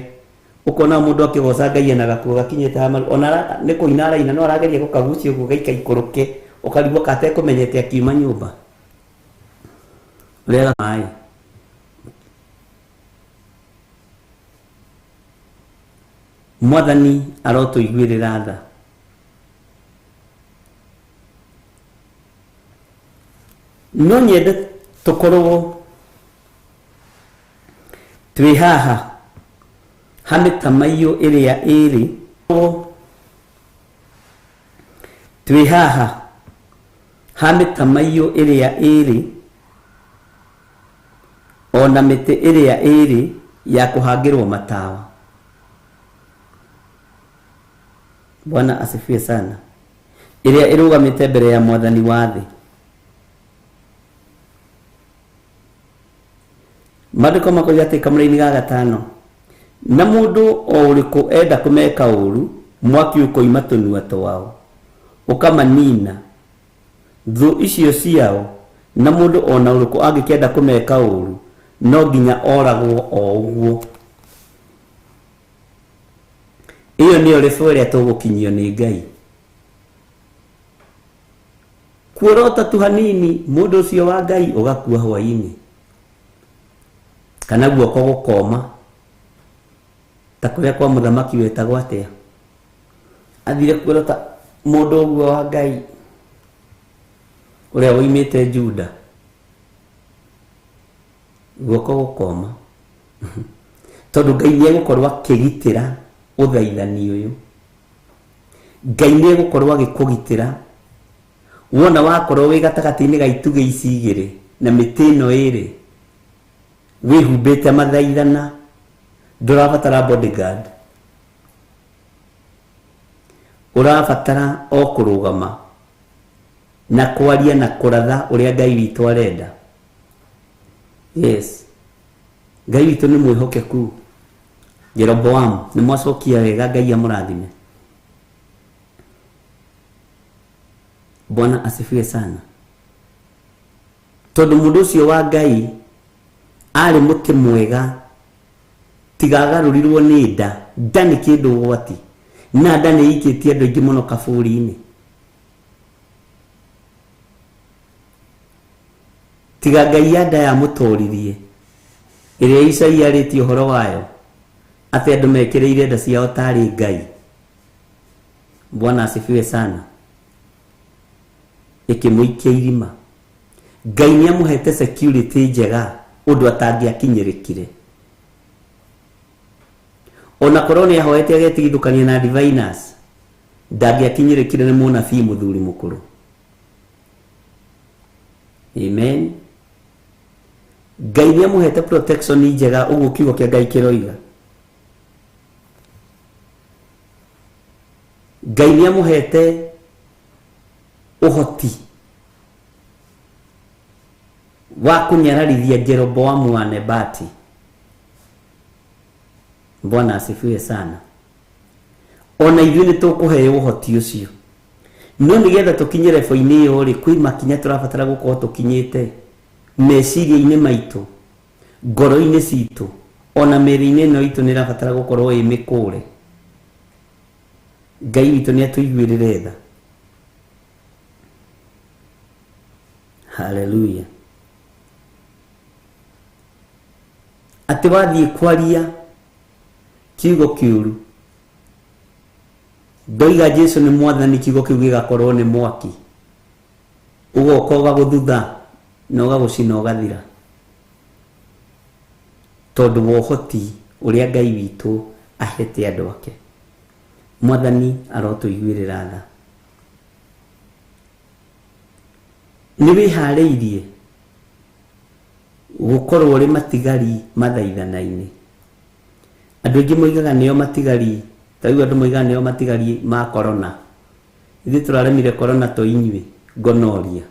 ũkona mũndũ akĩgoca Ngai na gakuo gakinyĩte hamaru, ona nĩ kũina araina no arageria gũkagucia ũguo gaikaikũrũke, ũkarigwo katekũmenyete akiuma nyũmba. Ũrĩa maĩ Mwathani arotũiguĩrĩra tha. No nyende tũkorwo twĩ haha ha mĩtamaiyũ ĩrĩa ĩrĩ, twĩ haha ha mĩtamaiyũ ĩrĩa ĩrĩ, ona mĩtĩ ĩrĩa ĩrĩ ya kũhangĩrwo matawa. Bwana asifiwe sana. Ĩrĩa ĩrũgamĩte mbere ya Mwathani wa thĩ. Maandĩko makoiga atĩ kamũra-inĩ ga 5, na mũndũ o ũrĩkũ enda kũmeka ũũru, mwaki ũkoima tũnua twao ũkamanina thũ icio ciao, na mũndũ ona ũrĩkũ angĩkenda kũmeka ũũru no nginya oragwo o ũguo. Iyo nĩyo rĩbũ ĩrĩa tũgũkinyio nĩ Ngai. Kuorota tu hanini, mũndũ ũcio wa Ngai ũgakua hwaĩ-inĩ, kana guoko gũkoma ta kũrĩa kwa mũthamaki wetagwo atĩa, athire kuorota mũndũ ũguo wa Ngai ũrĩa woimĩte Juda, guoko gũkoma. Tondũ Ngai nĩegũkorwo akĩgitĩra ũthaithani ũyũ. Ngai nĩegũkorwo agĩkũgitĩra wona wakorwo wĩ gatagatĩ-inĩ ga itugĩ ici igĩrĩ na mĩtĩ ĩno ĩrĩ, wĩhumbĩte mathaithana, ndũrabatara bodyguard, ũrabatara o kũrũgama na kwaria na kũratha ũrĩa Ngai witũ arenda. Yes, Ngai witũ nĩ mwĩhokeku. Jeroboamu nĩ mwacokia wega, Ngai amũrathime. Bwana asifiwe sana. Tondũ mũndũ ũcio wa Ngai arĩ mũtĩ mwega, tigagarũrirwo nĩ nda, nda nĩ kĩndũ ũgwati, na nda nĩ ikĩtie andũ aingĩ mũno kaburi-inĩ. Tiga Ngai ya nda yamũtoririe, ĩrĩa Isaia arĩtie ũhoro wayo atĩ andũ mekĩrĩire nda ciao tarĩ Ngai. Bwana asifiwe sana. Ĩkĩmũikia irima. Ngai nĩamũhete security njega ũndũ atangĩakinyĩrĩkire. Ona korwo nĩahoete agetigithũkania na diviners, ndangĩakinyĩrĩkire nĩ mũnabii mũthuri mũkũrũ. Amen. Ngai nĩamũhete protection njega, ũguo kiugo kĩa Ngai kĩroiga. Ngai nĩamũhete ũhoti wa kũnyararithia Jeroboamu wa Nebati. Bwana asifiwe sana. Ona ithuĩ nĩ tũkũheo ũhoti ũcio, no nĩgetha tũkinye level-inĩ ĩyo rĩ, kwĩ makinya tũrabatara gũkorwo tũkinyĩte meciria-inĩ maitũ, ngoro-inĩ citũ, ona mĩĩrĩ-inĩ ĩno itũ nĩ ĩrabatara gũkorwo ĩ mĩkũre. Ngai witũ nĩ atũiguĩrĩre tha. Hallelujah. Atĩ wathiĩ kwaria kiugo kĩũru, ndoiga Jesu nĩ Mwathani, kiugo kĩu gĩgakorwo nĩ mwaki, ũgoka ũgagũthutha na ũgagũcina ũgathira, tondũ wa ũhoti ũrĩa Ngai witũ ahete andũ ake. Mwathani arotũiguĩrĩra tha. nĩ wĩharĩirie gũkorwo ũrĩ matigari mathaithana-inĩ. Andũ aingĩ moigaga nĩo matigari, tarĩu andũ moigaga nĩo matigari ma corona. Ithuĩ tũraremire corona to inyuĩ, ngonoria.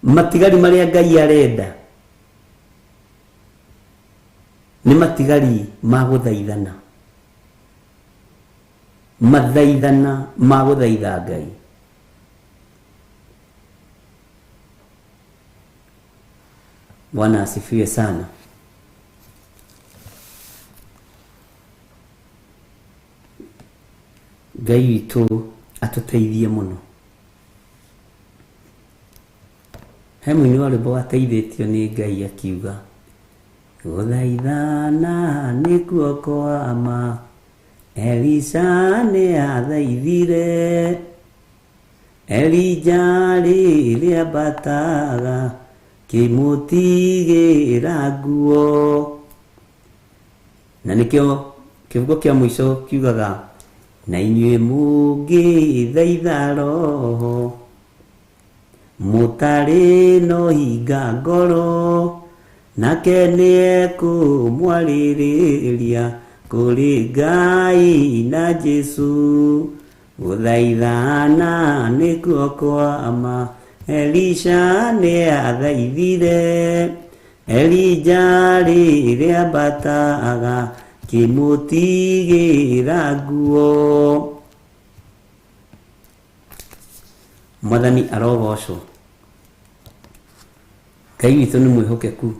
Matigari marĩa Ngai arenda nĩ matigari ma gũthaithana, mathaithana ma gũthaitha Ngai. Bwana asifiwe sana. Ngai witũ atũteithie mũno. He mũini wa rwĩmbo wateithĩtio nĩ Ngai akiuga, gũthaithana nĩkuo kwa ma, Elisha nĩ athaithire, Elija rĩrĩa mbataga kĩmũtigĩra nguo. Na nĩkĩo kĩbugo kĩa mũico kiugaga, na inyuĩ mũngĩthaitha Roho mũtarĩ no hinga ngoro, nake nĩekũmwarĩrĩria kũrĩ Ngai na Jesu. Gũthaithana nĩkuo kwa ma, Elisha nĩ athaithire, Elija rĩrĩa mbataga kĩmũtigĩra nguo. Mwathani arogocwo. Ngai witũ nĩ mwĩhokeku.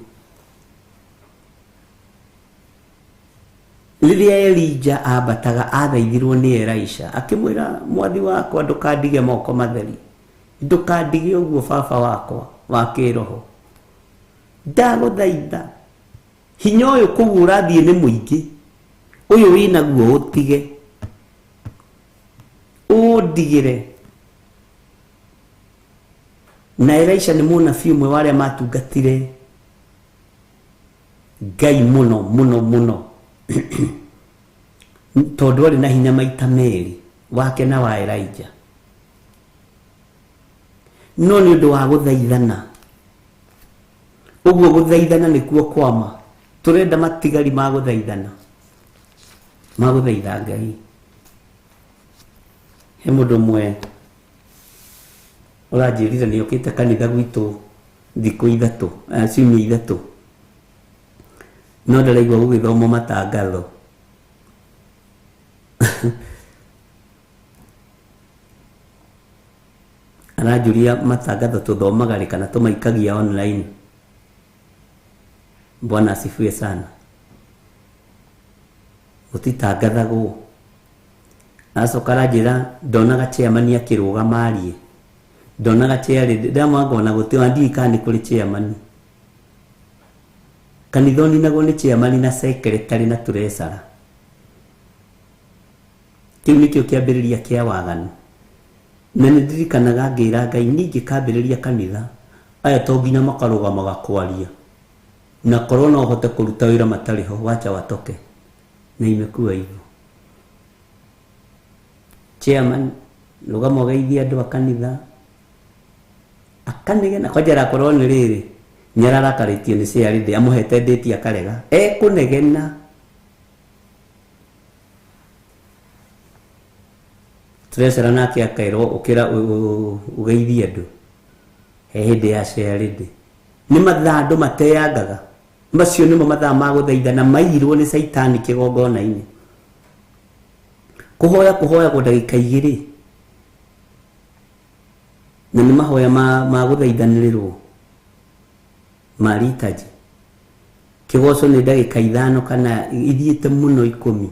Rĩrĩa Elija ambataga athaithirwo nĩ Elisha, akĩmwĩra, mwathi wakwa ndũkandige moko matheri, ndũkandige ũguo baba wakwa wa kĩroho, ndagũthaitha, hinya ũyũ kũu ũrathiĩ nĩ mũingĩ, ũyũ wĩnaguo ũtige, ũndigĩre. Na Elisha nĩ mũnabii ũmwe wa arĩa matungatire Ngai mũno mũno mũno, tondũ arĩ na hinya maita merĩ, wake na wa Elija. No nĩ ũndũ wa gũthaithana, ũguo gũthaithana nĩkuo kwama. Tũrenda matigari ma gũthaithana, ma gũthaitha Ngai. He mũndũ ũmwe ũranjĩrire nĩ okĩte kanitha gwitũ thikũ ithatũ, ciumia ithatũ, no ndaraigua gũgĩthomwo matangatho. Aranjũria matangatho tũthomaga rĩ kana tũmaikagia online. Bwana asifiwe sana. Gũtitangathagwo. Acoka aranjĩra ndonaga chairman akĩrũgama arie, ndonaga chairman ndamwangona gũtiwa ndirikani kũrĩ chairman. Kanithoni naguo nĩ chairman na secretary na treasurer. Kĩu nĩkĩo kĩambĩrĩria kĩa waganu. Na nĩ ndirikanaga ngĩra Ngai, ningĩ kambĩrĩria kanitha aya to nginya makarũgamaga kwaria, na korwo no ũhote kũruta wĩra matarĩ ho, wacha watoke. Na imekuwa hivyo. Chairman rũgama ũgeithie andũ a kanitha, akanegena kwa njĩra korwo nĩ rĩrĩ nĩararakarĩtio nĩ ciarĩndĩ, amũhete ndĩti akarega, ekũnegena. Treasurer nake akairwo ũkĩra ũgeithie andũ he hĩndĩ ya ciarĩndĩ. Nĩ mathaa andũ mateyangaga, macio nĩmo mathaa ma gũthaithana mairwo nĩ Saitani kĩgongona-inĩ. Kũhoya kwa ndagĩka 2 na nĩ mahoya ma gũthaithanĩrĩrwo ma ritaji. Kĩgoco nĩ ndagĩka 5 kana ithiĩte mũno 10.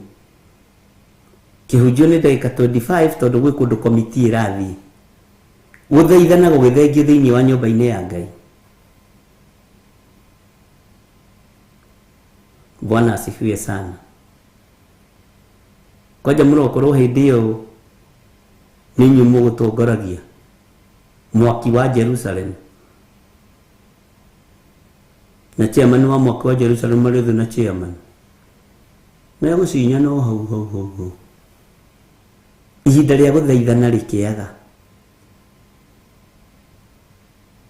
Kĩhunjio nĩ ndagĩka 25 tondũ gwĩ kũndũ komiti ĩrathiĩ. Gũthaithana gũgĩthengio thĩinĩ wa nyũmba-inĩ ya Ngai. Bwana asifiwe sana. Kwaja mũrokorwo hĩndĩ ĩyo nĩ inyuĩ mũgũtongoragia mwaki wa Jerusalem. Na chairman wa mwaki wa Jerusalem marĩthu na chairman megũcinya no hau. ihinda rĩa gũthaithana rĩkĩaga.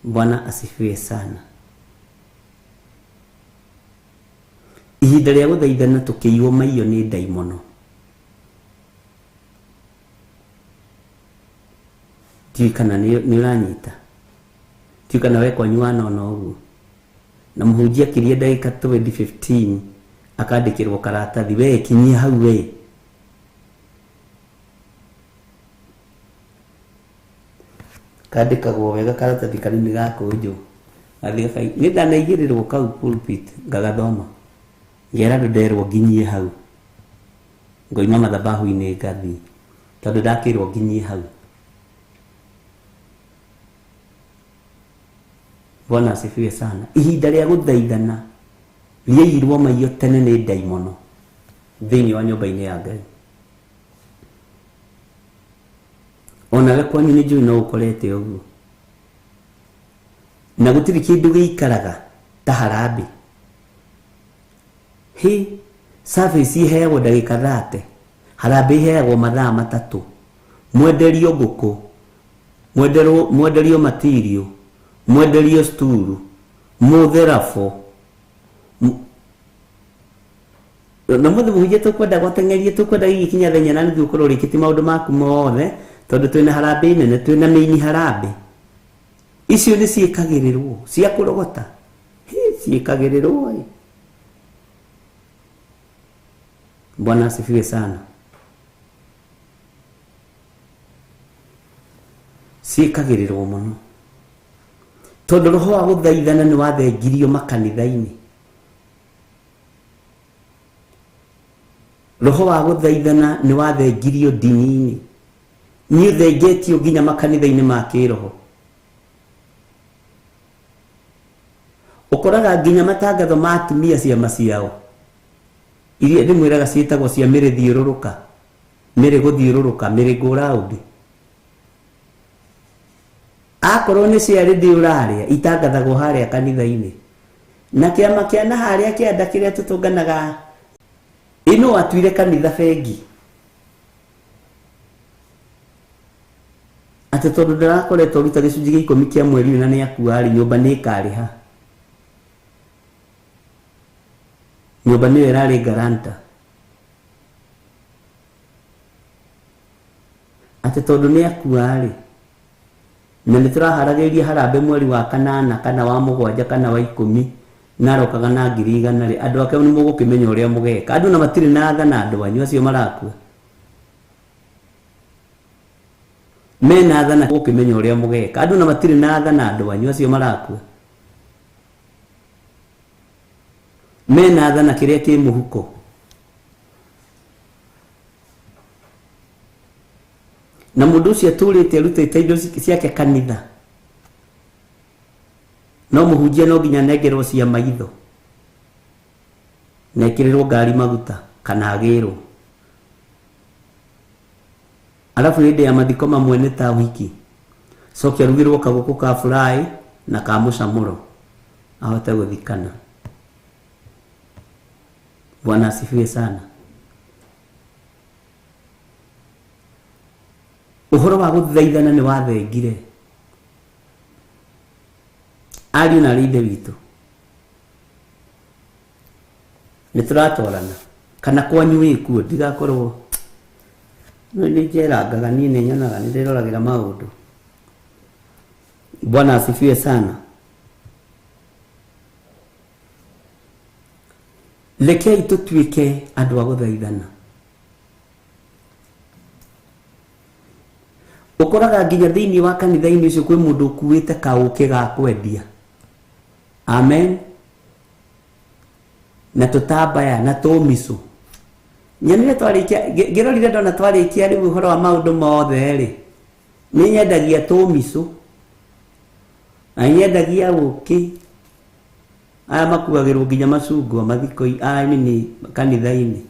Bwana asifiwe sana. Ihinda rĩa gũthaithana tũkĩiywo maiyo nĩ ndaimono. Tikana nĩ ũranyita. Tikana we kwanyu wanona ũguo. Na mũhunjia kĩria ndagĩka 2015 akandĩkĩrwo karatathi, we kinyia hau we. Kandĩkagwo wega karatathi kanini gakũnjũ. Nĩ ndanaigĩrĩrwo kau pulpit ngagathoma. Ngera nderwo nginyie hau. Ngoima mathabahu-inĩ ngathi. Tondũ ndakĩrwo nginyie hau. Bwana asifiwe sana. Ihinda rĩa gũthaithana rĩaiyirwo maiyo tene nĩ ndaimono thĩinĩ wa nyũmba-inĩ ya Ngai. Onawe kwanyu nĩ njũĩ no ũkorete ũguo. Na gũtirĩ kĩndũ gĩikaraga ta harambĩ. Service iheagwo ndagĩka 30, harambĩ iheagwo mathaa 3. Mwenderio ngũkũ, mwenderio material, mwenderio sturu, mũtherabũ. Na mũthĩ mũhunjia tũkwenda gwatengerie, tũkwenda gĩkinya thenya na nĩguo ũkorwo ũrĩkĩtie maũndũ maku mothe, tondũ twĩna harambĩ nene, twĩna mĩini harambĩ. Icio nĩ ciĩkagĩrĩrwo cia kũrogota. Ciĩkagĩrĩrwo. Bwana asifiwe sana. Ciĩkagĩrĩrwo mũno. Tondũ roho wa gũthaithana nĩ wathengirio makanitha-inĩ. Roho wa gũthaithana nĩ wathengirio ndini-inĩ. Nĩ ũthengetio nginya makanitha-inĩ ma kĩroho. Ũkoraga nginya matangatho ma atumia ciama ciao, iria ndĩmwĩraga ciĩtagwo cia mĩrĩ thiũrũrũka, mĩrĩ gũthiũrũrũka, mĩrĩ go round. Akorwo nĩ ciarĩ ndĩ ũrarĩa itangathagwo harĩa kanitha-inĩ. Na kĩama kĩa na harĩa kĩanda kĩrĩa tũtũnganaga, ĩno atuire kanitha bengi. Atĩ tondũ ndĩrakoretwo ruta gĩcunjĩ gĩa 10 kĩa mweri na nĩ akuarĩ, nyũmba nĩ ĩkarĩha. Nyũmba nĩyo ĩrarĩ garanta. Atĩ tondũ nĩ akuarĩ, na nĩ tũraharagĩrĩria harambĩ mweri wa 8 kana wa 7 kana wa 10 na arokaga na 100 rĩ, andũ ake nĩ mũgũkĩmenya ũrĩa mũgeka. Andũ na matirĩ na tha na andũ anyu acio marakua. Mena tha na mũgũkĩmenya ũrĩa mũgeka. Andũ na matirĩ na tha na andũ anyu acio marakua. Mena tha na kĩrĩa kĩ mũhuko. Na mũndũ ũcio atũrĩte arutĩte indo ciake kanitha. No mũhunjia no nginya nengerwo cia maitho. Na ekĩrĩrwo ngari maguta kana agĩrwo. Alafu hĩndĩ ya mathiko mamwe nĩ ta wiki. Cokia rugĩrwo kagũkũ ka fry na ka mũcamũro. Ahote gũthikana. Bwana asifiwe sana. Ũhoro wa gũthaithana nĩ wathengire. Ariũ na ithe witũ, nĩ tũratwarana. Kana kwanyu wĩkuo ndigakorwo nĩ njerangaga niĩ nĩ nyonaga nĩ ndĩroragĩra maũndũ. Bwana asifiwe sana. Rekei tũtuĩke andũ a gũthaithana. Ũkoraga nginya thĩinĩ wa kanitha-inĩ ũcio kwĩ mũndũ ũkuĩte kaũkĩ ga kwendia. Amen. Na tũtambaya na tũmicu. Nyanire twarĩkia, ngĩrorire ndona twarĩkia rĩu ũhoro wa maũndũ mothe rĩ, nĩ nyendagia tũmicu, na nyendagia ũkĩ. Aya makuagĩrwo nginya macungwa mathiko-inĩ, nini kanitha-inĩ.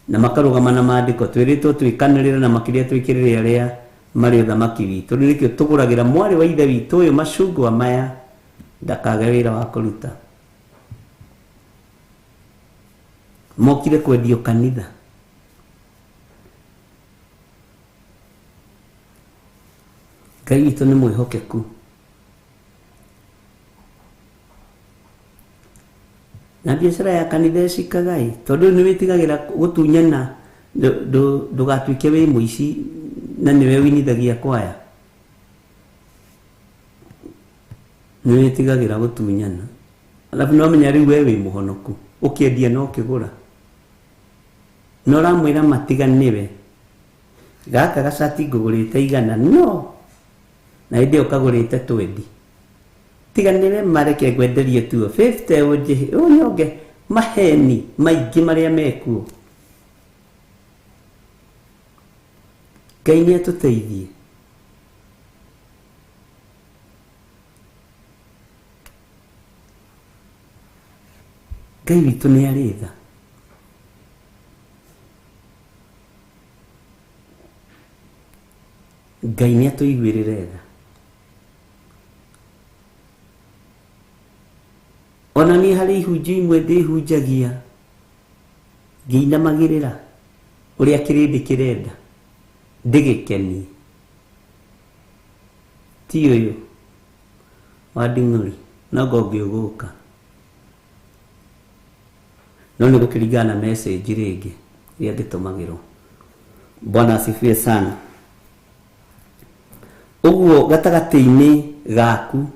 Na makarũgama na maandĩko, twĩrĩtwo twĩkanĩrĩre na makĩria twĩkĩrĩre arĩa marĩ ũthamaki witũ. Rĩu nĩkĩo tũgũragĩra mwarĩ wa ithe witũ ũyũ macungwa maya, ndakage wĩra wa kũruta. mokire kwendio kanitha. Ngai witũ nĩ mwĩhokeku. Na biacara ya kanitha ĩcikagai tondũ nĩ wĩtigagĩra gũtunyana ndũgatuĩke wĩ mũici na nĩwe winithagia kwaya. Nĩ wĩtigagĩra gũtunyana alafu no menya rĩu we wĩ mũhonoku ũkĩendia no ũkĩgũra no ũramwĩra matiganĩwe gaka gacati ngũgũrĩte igana no na hĩndĩ ĩyo kagũrĩte 20 tiganĩwe mareke ngwenderie tuo 50 ũnjĩhe ũnyonge maheni maingĩ marĩa mekuo. Ngai nĩ atũteithie. Ngai witũ nĩ arĩ tha. Ngai nĩ atũiguĩrĩre tha. Ona niĩ harĩ ihunjio imwe ndĩhunjagia ngĩinamagĩrĩra ũrĩa kĩrĩndĩ kĩrenda ndĩgĩkenie. Ti ũyũ wa Nding'uri no ngũgĩũgũka no nĩ gũkĩringana na message rĩngĩ iria ngĩtũmagĩrwo. Bwana asifiwe sana. Ũguo gatagatĩ-inĩ gaku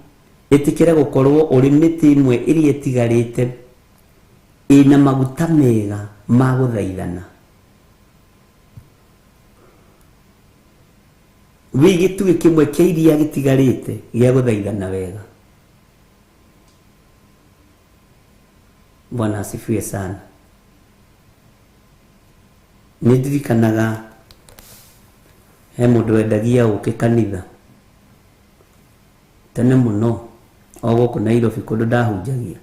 ĩtĩkĩre gũkorwo ũrĩ mĩtĩ ĩmwe ĩrĩa ĩtigarĩte ĩna maguta mega ma gũthaithana. Wĩ gĩtugĩ kĩmwe kĩa iria gĩtigarĩte gĩa gũthaithana wega. Bwana asifiwe sana. Nĩ ndirikanaga he mũndũ wendagia ũkĩ kanitha tene mũno o gũkũ Nairobi kũndũ ndahunjagia.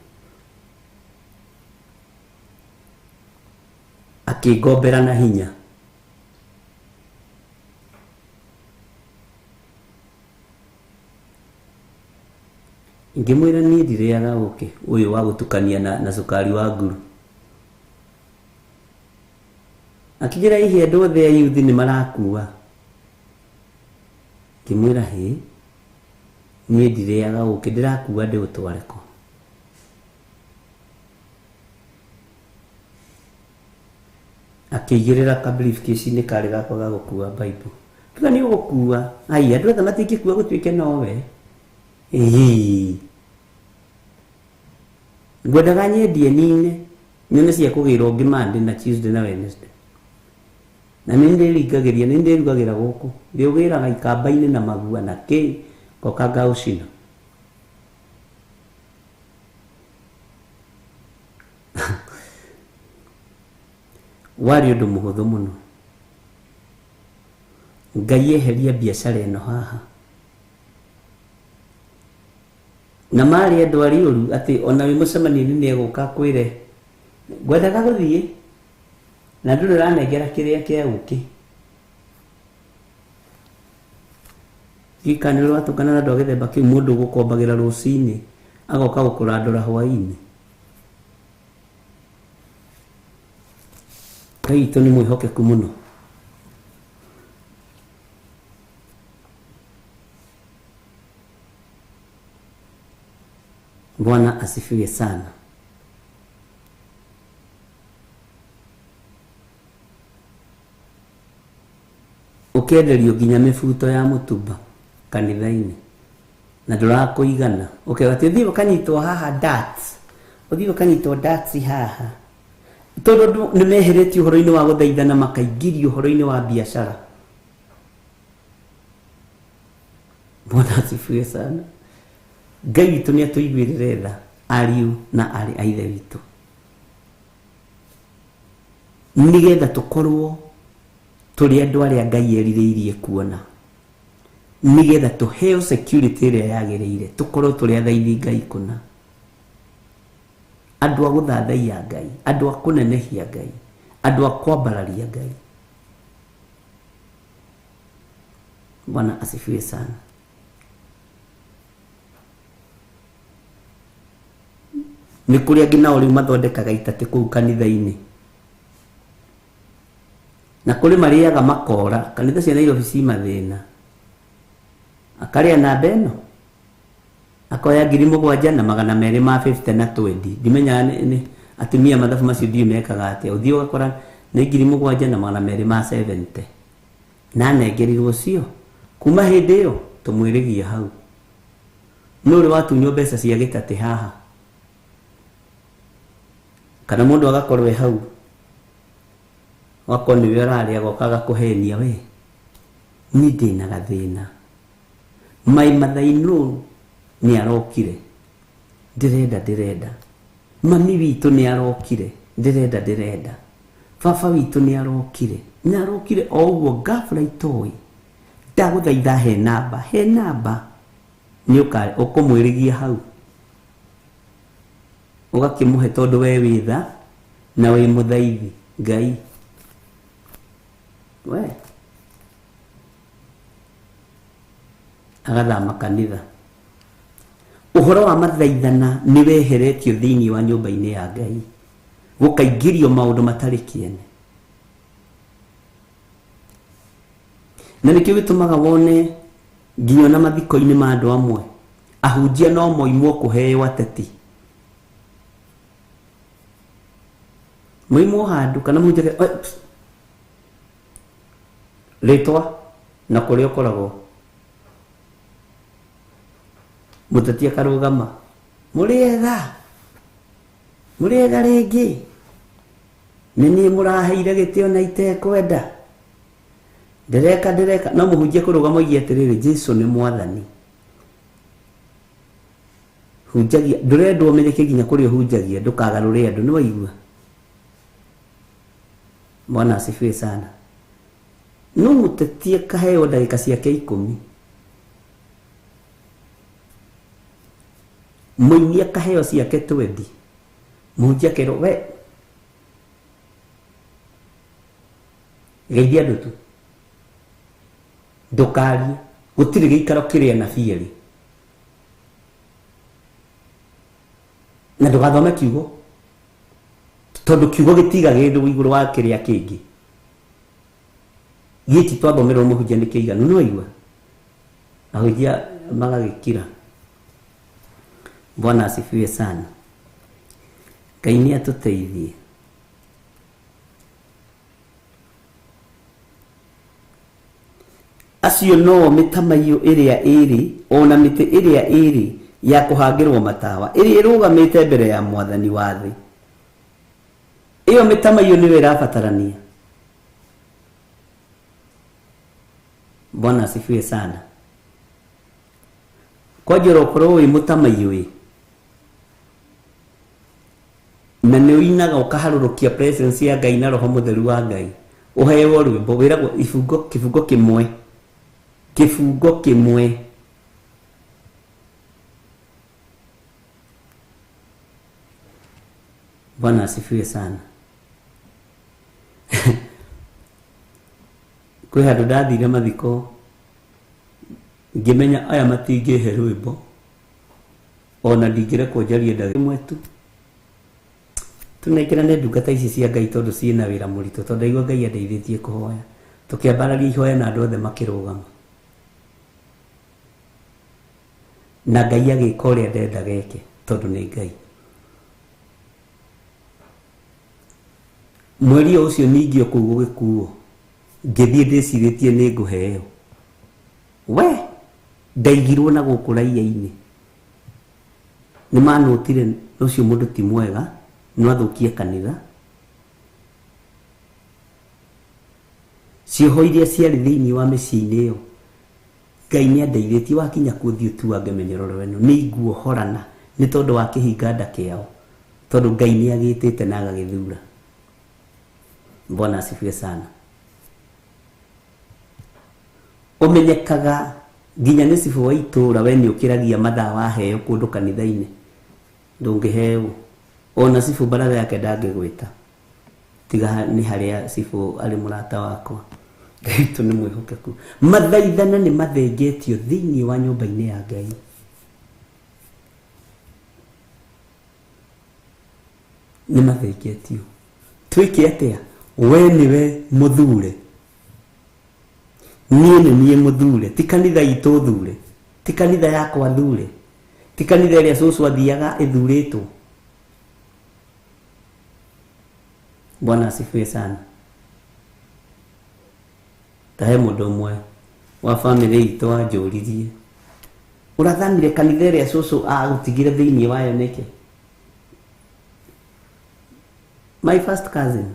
Akĩngombera na hinya. Ngĩmwĩra niĩ ndirĩaga ũkĩ ũyũ wa gũtukania na cukari wa nguru. Akĩnjĩra ihe andũ othe a youth nĩ marakua. Ngĩmwĩra hĩ niĩ ndirĩaga ũkĩ ndĩrakua ndĩũtware kũ. Akĩigĩrĩra ka briefcase-inĩ karĩ gakwa ga gũkua Bible. Tuga nĩ ũgũkua ai andũ othe matingĩkua gũtuĩke nowe. Ngwendaga nyendie nine nyone cia kũgĩrwo ũngĩ Monday na Tuesday na Wednesday. Na nĩ ndĩringagĩria nĩ ndĩrugagĩra gũkũ ndĩũgĩraga ikamba-inĩ na magua na kĩ ngoka ngaũcina. Warĩ ũndũ mũhũthũ mũno. Ngai eheria biacara ĩno haha. Na marĩ andũ arĩũru atĩ ona wĩ mũcemanio-inĩ nĩ egũka kwĩre ngwendaga gũthiĩ na ndũrĩ ũranengera kĩrĩa kĩa ũkĩ. Gĩkanĩ rwatũkana na andũ a gĩthemba kĩu mũndũ gũkombagĩra rũcinĩ agoka gũkũrandũra hwaĩ-inĩ. Ngai witũ nĩ mwĩhokeku mũno. Bwana asifiwe sana. Ũkĩenderio nginya mĩbuto ya mũtumba kanitha-inĩ na ndũrakũigana ũkĩgati ũthiĩ ũkanyitwo haha darts ũthiĩ ũkanyitwo darts haha tondũ nĩ meheretie ũhoro-inĩ wa gũthaithana makaingĩrio ũhoro-inĩ wa biacara. Bwana asifiwe sana. Ngai witũ nĩ atũiguĩrĩre tha ariũ na arĩ a ithe witũ nĩgetha tũkorwo tũrĩ andũ arĩa Ngai erirĩirie kuona, nĩgetha tũheo security ĩrĩa yagĩrĩire, tũkorwo tũrĩ athaithi Ngai kũna, andũ a gũthathaiya Ngai, andũ a kũnenehia Ngai, andũ a kwambararia Ngai. Bwana asifiwe sana. Nĩ kũrĩa ngina ũrĩ mathondekaga itatĩ kũu kanitha-inĩ na kuri mariaga makora kanitha cia Nairobi ci mathina akaria na beno akoya 7,250 na 20 dimenya ni atumia mathabu macio ndio mekaga atia uthio gakora ni 7,270 na nengerirwo cio kuma hindi iyo tumwirigia hau nuri watunyo mbeca cia gitate haha kana mundu agakorwe hau wako ni wirari agokaga kuhenia we ni ndina gathina mai mathainu ni arokire ndirenda mami witu ni arokire ndirenda baba witu ni arokire o uguo gafla itoi ndaguthaitha he namba ni ukumwirigia hau ugakimuhe tondu we witha na we muthaithi Ngai we agathama kanitha uhoro wa mathaithana ni weheretio thiini wa nyumba-ini ya Ngai gukaingirio maundu matari kiene na nikio gitumaga wone nginya na mathiko-ini ma andu amwe ahunjia no moimwo kuheo ateti moimwo handu kana munjage letwa na kuri ukoragwo mutati akarugama muriega ringi nini muraheire gitio na itekwenda ndireka no muhunjie kurugama igietiriri Jesu ni mwathani hunjagia ndurendwo umenyeke nginya kuri hunjagia ndukagarure andu ni waigua Bwana asifiwe sana no mutati kaheo dakika ciake 10 muinia kaheo ciake 20 munjia kero we geithia andu tu ndukari gutiri giikaro kiria na fieri na ndugathome kiugo tondu kiugo gitiga gindu iguru wa kiria kingi giti twathomerwo muhunjia ni kiiganu no igua ahunjia magagikira Bwana asifiwe sana Ngai atuteithie acio no mitamayo iria iri ona miti iria iri ya kuhangirwo matawa iri irugamite mbere ya mwathani wa thi iyo mitamayo ni wira batarania Bwana asifiwe sana kwa joro koroi mutamayo na ni uinaga ukaharurukia presence ya Ngai na roho mutheru wa Ngai uheo rwimbo wiragwo kifungo kimwe Bwana asifiwe sana kwi handu ndathire mathiko ngimenya aya matingihe rwimbo ona ndingire kwenjaria ndagimwe tu tunekirane ndungata ici cia Ngai tondu ciina wira murito tondu igua Ngai andeithĩtie kuhoya tukiambararia ihoya na andu othe makirugama na Ngai agika uria ndenda geke tondu ni Ngai mweri ucio ningi okuo gikuo ngithie ndiciritie ni nguheo we ndaigirwo na guku raiya-ini ni manutire ucio mundu ti mwega no athukie kanitha cioho iria ciarĩ thĩinĩ wa mĩciĩ-inĩ ĩyo Ngai nĩ andeithĩtie wakinya kuthi tu angemenyerero weno nĩ iguohorana nĩ tondũ wa kĩhinga nda kĩao tondũ Ngai nĩ agĩtĩte na agagĩthura Bwana asifiwe sana umenyekaga nginya nĩ cibu wa itũra we nĩ ũkĩragia mathaa waheo kũndũ kanitha-inĩ ndũngĩheo ona cibu baratha yake ndangĩgwĩta tiga nĩ harĩa cibu arĩ mũrata wakwa Ngai nĩ mwĩhokeku mathaithana nĩ mathengetio thĩinĩ wa nyũmba-inĩ ya Ngai nĩ mathengetio twĩke atĩa we niwe muthure niĩ muthure ti kanitha itu thure ti kanitha yakwa thure ti kanitha ĩrĩa cũcũ athiaga ĩthurĩtwo. Bwana asifiwe sana. Tahe mũndũ ũmwe wa family itũ anjũririe, ũrathamire kanitha ĩrĩa cũcũ agũtigire thĩinĩ wayo nĩkĩ? My first cousin,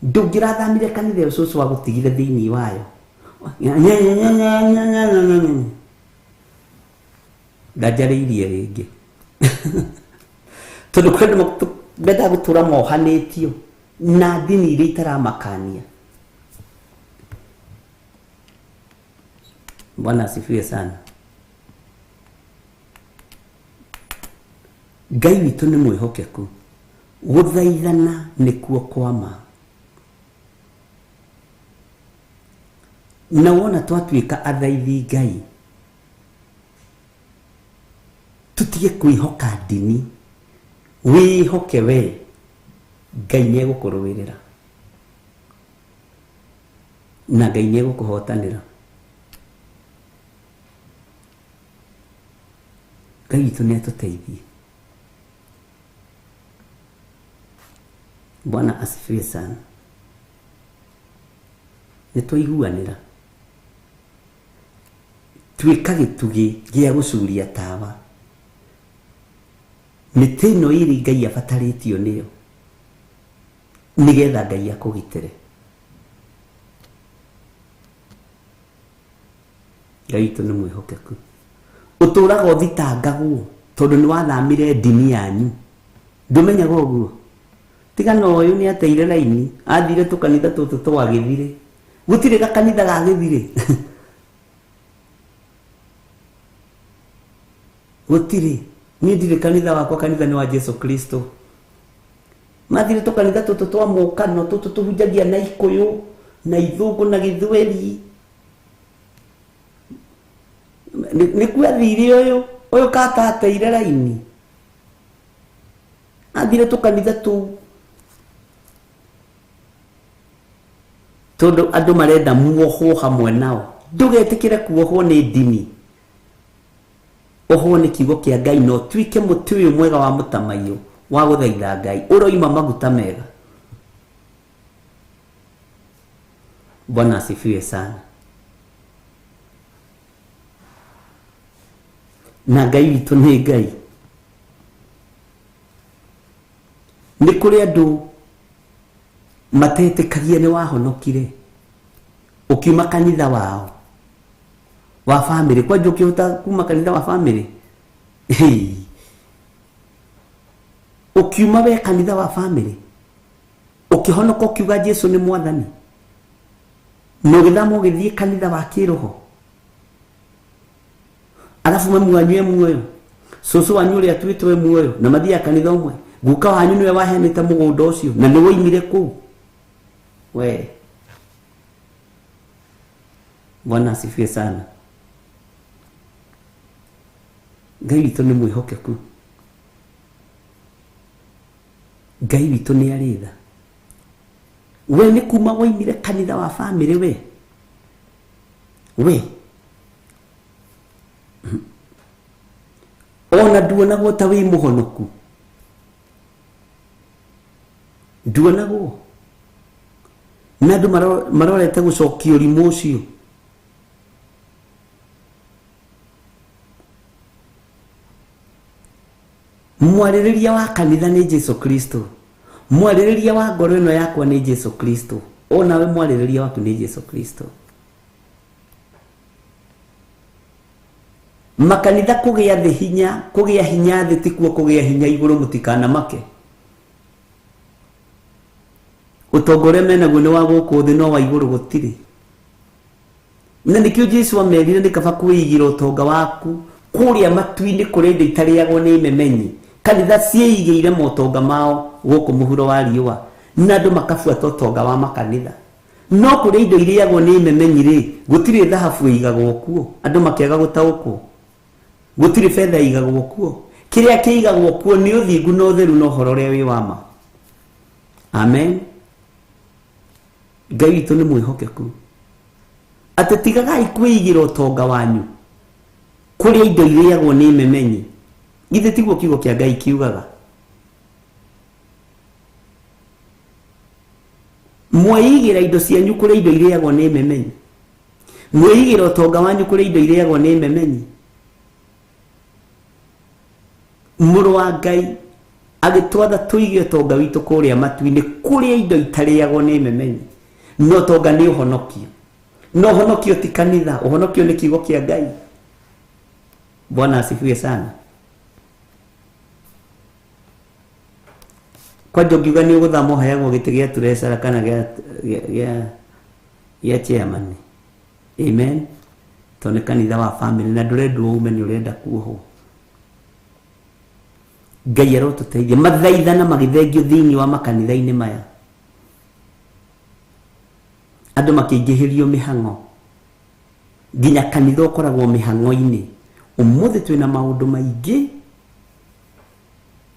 ndũngĩrathamire kanitha ĩyo cũcũ agũtigire thĩinĩ wayo. Ndajarĩirie rĩngĩ tondũ kwenda benda gũtũra mohanĩtio na ndini iria itaramakania. Bwana asifiwe sana. Ngai witũ nĩ mwĩhokeku, gũthaithana nĩkuo kwama. Na wona twatuĩka athaithi Ngai, tutige kwĩhoka ndini, wĩhoke we, Ngai nĩegũkũrũĩrĩra na Ngai nĩegũkũhotanĩra. Ngai witũ nĩatũteithie. Bwana asifiwe sana. Nĩtwaiguanĩra, twĩka gĩtugĩ gĩa gũcuria tawa. Mĩtĩ ĩno ĩrĩ Ngai abatarĩtio nĩyo nĩgetha Ngai akũgitĩre. Ngai witũ nĩ mwĩhokeku. Ũtũũraga ũthitangagwo tondũ nĩwathamire ndini yanyu. Ndũmenyaga ũguo? Tigana ũyũ nĩateire raini, athire tũkanitha tũtũ twagĩthire. Gũtirĩ gakanitha gagĩthire. Gũtirĩ. Niĩ ndirĩ kanitha wakwa, kanitha nĩ wa Jesu Kristo. Mathire tũkanitha tũtũ twa mũkano tũtũ tũhunjagia na Ikũyũ na Ithũngũ na Gĩthweri. Nĩkuo athire ũyũ katateire raini, athire tũkanitha tũu tondũ andũ marenda muohwo hamwe nao. Ndũgetĩkĩre kuohwo nĩ ndini, ohwo nĩ kiugo kĩa Ngai, no tuĩke mũtĩ ũyũ mwega wa mũtamaiyũ wa gũthaitha Ngai, ũroima maguta mega. Bwana asifiwe sana. Na Ngai witũ nĩ Ngai. Nĩ kũrĩ andũ matetĩkagia nĩ wahonokire ũkiuma kanitha wao wa family. Kwa njo ũkĩhota kuma kanitha wa family, ũkiuma we kanitha wa family ũkĩhonoka ũkiuga Jesu nĩ mwathani, no gĩthama ũgĩthiĩ kanitha wa kĩroho, alafu mami wanyu e muoyo, cũcũ wanyu ũrĩa atuĩtwo e muoyo, na mathiaga kanitha ũmwe. Guka wanyu nĩwe waheanĩte mũgũnda ũcio na nĩ woimire kũu we. Bwana asifiwe sana. Ngai witũ nĩ mwĩhokeku. Ngai witũ nĩ arĩ tha. We nĩ kuma woimire kanitha wa family we ona nduonagwo ta wĩ mũhonoku, nduonagwo na andũ marorete gũcokia ũrimũ ũcio. Mwarĩrĩria wa kanitha nĩ Jesu Kristo, mwarĩrĩria wa ngoro ĩno yakwa nĩ Jesu Kristo, ona we mwarĩrĩria waku nĩ Jesu Kristo. Makanitha kũgĩa thĩ hinya, kũgĩa hinya thĩ tikuo kũgĩa hinya igũrũ, mũtikanamake. Ũtongoria menaguo nĩ wa gũkũ thĩ, no wa igũrũ gũtirĩ. Na nĩkĩo Jesu amerire nĩ kaba kwĩigĩra ũtonga waku kũrĩa matu-inĩ kũrĩa indo itarĩagwo nĩ memenyi. Kanitha ciĩigĩire motonga mao gũkũ mũhuro wa riũa, na andũ makabuata ũtonga wa makanitha. No kũrĩa indo irĩagwo nĩ memenyi rĩ, gũtirĩ thahabu ĩigagwo kuo, andũ makĩaga gũtaũkwo. Gũtirĩ betha ĩigagwo kuo. Kĩrĩa kĩigagwo kuo nĩ ũthingu na ũtheru na ũhoro ũrĩa wĩ wa ma. Amen. Ngai witũ nĩ mwĩhokeku atĩ tigagai kwĩigĩra ũtonga wanyu kũrĩa indo irĩagwo nĩ memenyi. Githĩ tiguo kiugo kĩa Ngai kiugaga? Mwĩigĩra indo cianyu kũrĩa indo irĩagwo nĩ memenyi. Mwĩigĩra ũtonga wanyu kũrĩa indo irĩagwo nĩ memenyi. Mũrũ wa Ngai agĩtwatha tũige ũtonga witũ kũrĩa matu-inĩ kũrĩa indo itarĩagwo nĩ memenyi. No ũtonga nĩ ũhonokio. No ũhonokio ti kanitha, ũhonokio nĩ kiugo kĩa Ngai. Bwana asifiwe sana. Kwa ngiuga nĩ ũgũthama ũheagwo gĩtĩ gĩa turecera kana gĩa chairman. Amen. Tondũ kanitha wa family na ndũrendwo ume nĩ ũrenda kuohwo. Ngai arotũteithia mathaithana magĩthengio thĩinĩ wa makanitha-inĩ maya. Andũ makĩingĩhĩrio mĩhang'o. Nginya kanitha ũkoragwo mĩhang'o-inĩ. Ũmũthĩ twĩna maũndũ maingĩ.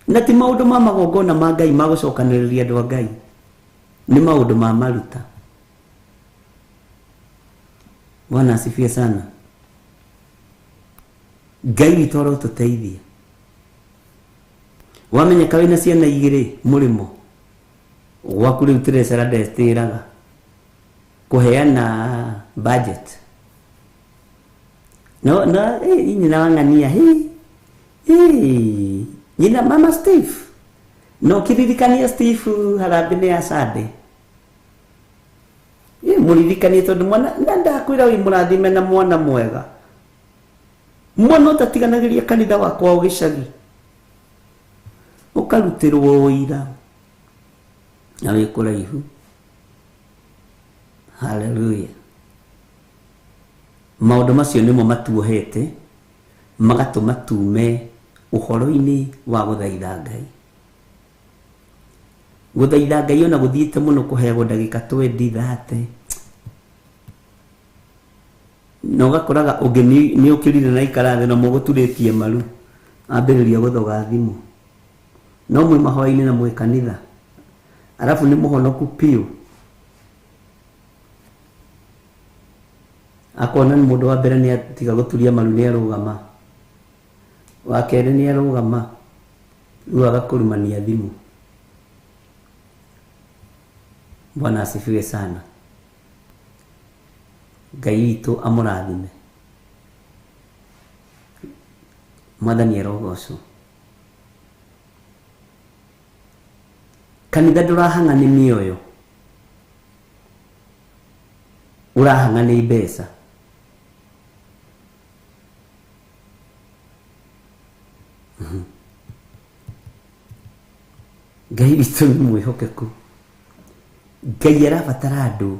Na ti maũndũ ma magongona ma Ngai ma gũcokanĩrĩria andũ a Ngai. Nĩ maũndũ ma maruta. Bwana asifiwe sana. Ngai witũ arotũteithia. Wamenyeka wĩna ciana igĩrĩ mũrĩmo. Gwaku rĩu tũrecera ndestĩraga kũheana budget. No, nyina wang'ania nyina mama Steve. No kĩririkania Steve harambĩ-inĩ ya Sunday. Mũririkanie tondũ mwana na ndakwĩra wĩ mũrathime na mwana mwega. Mwana ũtatiganagĩria kanitha wakwa gĩcagi. Ũkarutĩrwo ũira. Na wĩ kũraihu. Hallelujah. Maũndũ macio nĩmo matuohete magatũma tume ũhoro-inĩ wa gũthaitha Ngai. Gũthaitha Ngai ona gũthiĩte mũno kũheagwo ndagĩka 20-30. Na ũgakoraga ũngĩ nĩ ũkĩrire na ikara thĩ na mũgũturĩtie maru ambĩrĩria gũthoga thimũ. No mwĩ mahoya-inĩ na mwĩ kanitha. Arabu nĩ mũhonoku piũ. Akona nĩ mũndũ wa mbere nĩ atiga gũturia maru nĩ arũgama. Wa kerĩ nĩ arũgama. Rĩu agakũrumania thimũ. Bwana asifiwe sana. Ngai witũ amũrathime. Mwathani arogocwo. Kanitha ndũrahang'a nĩ mĩoyo. Ũrahang'a nĩ mbeca. Ngai witũ nĩ mwĩhokeku. Ngai arabatara andũ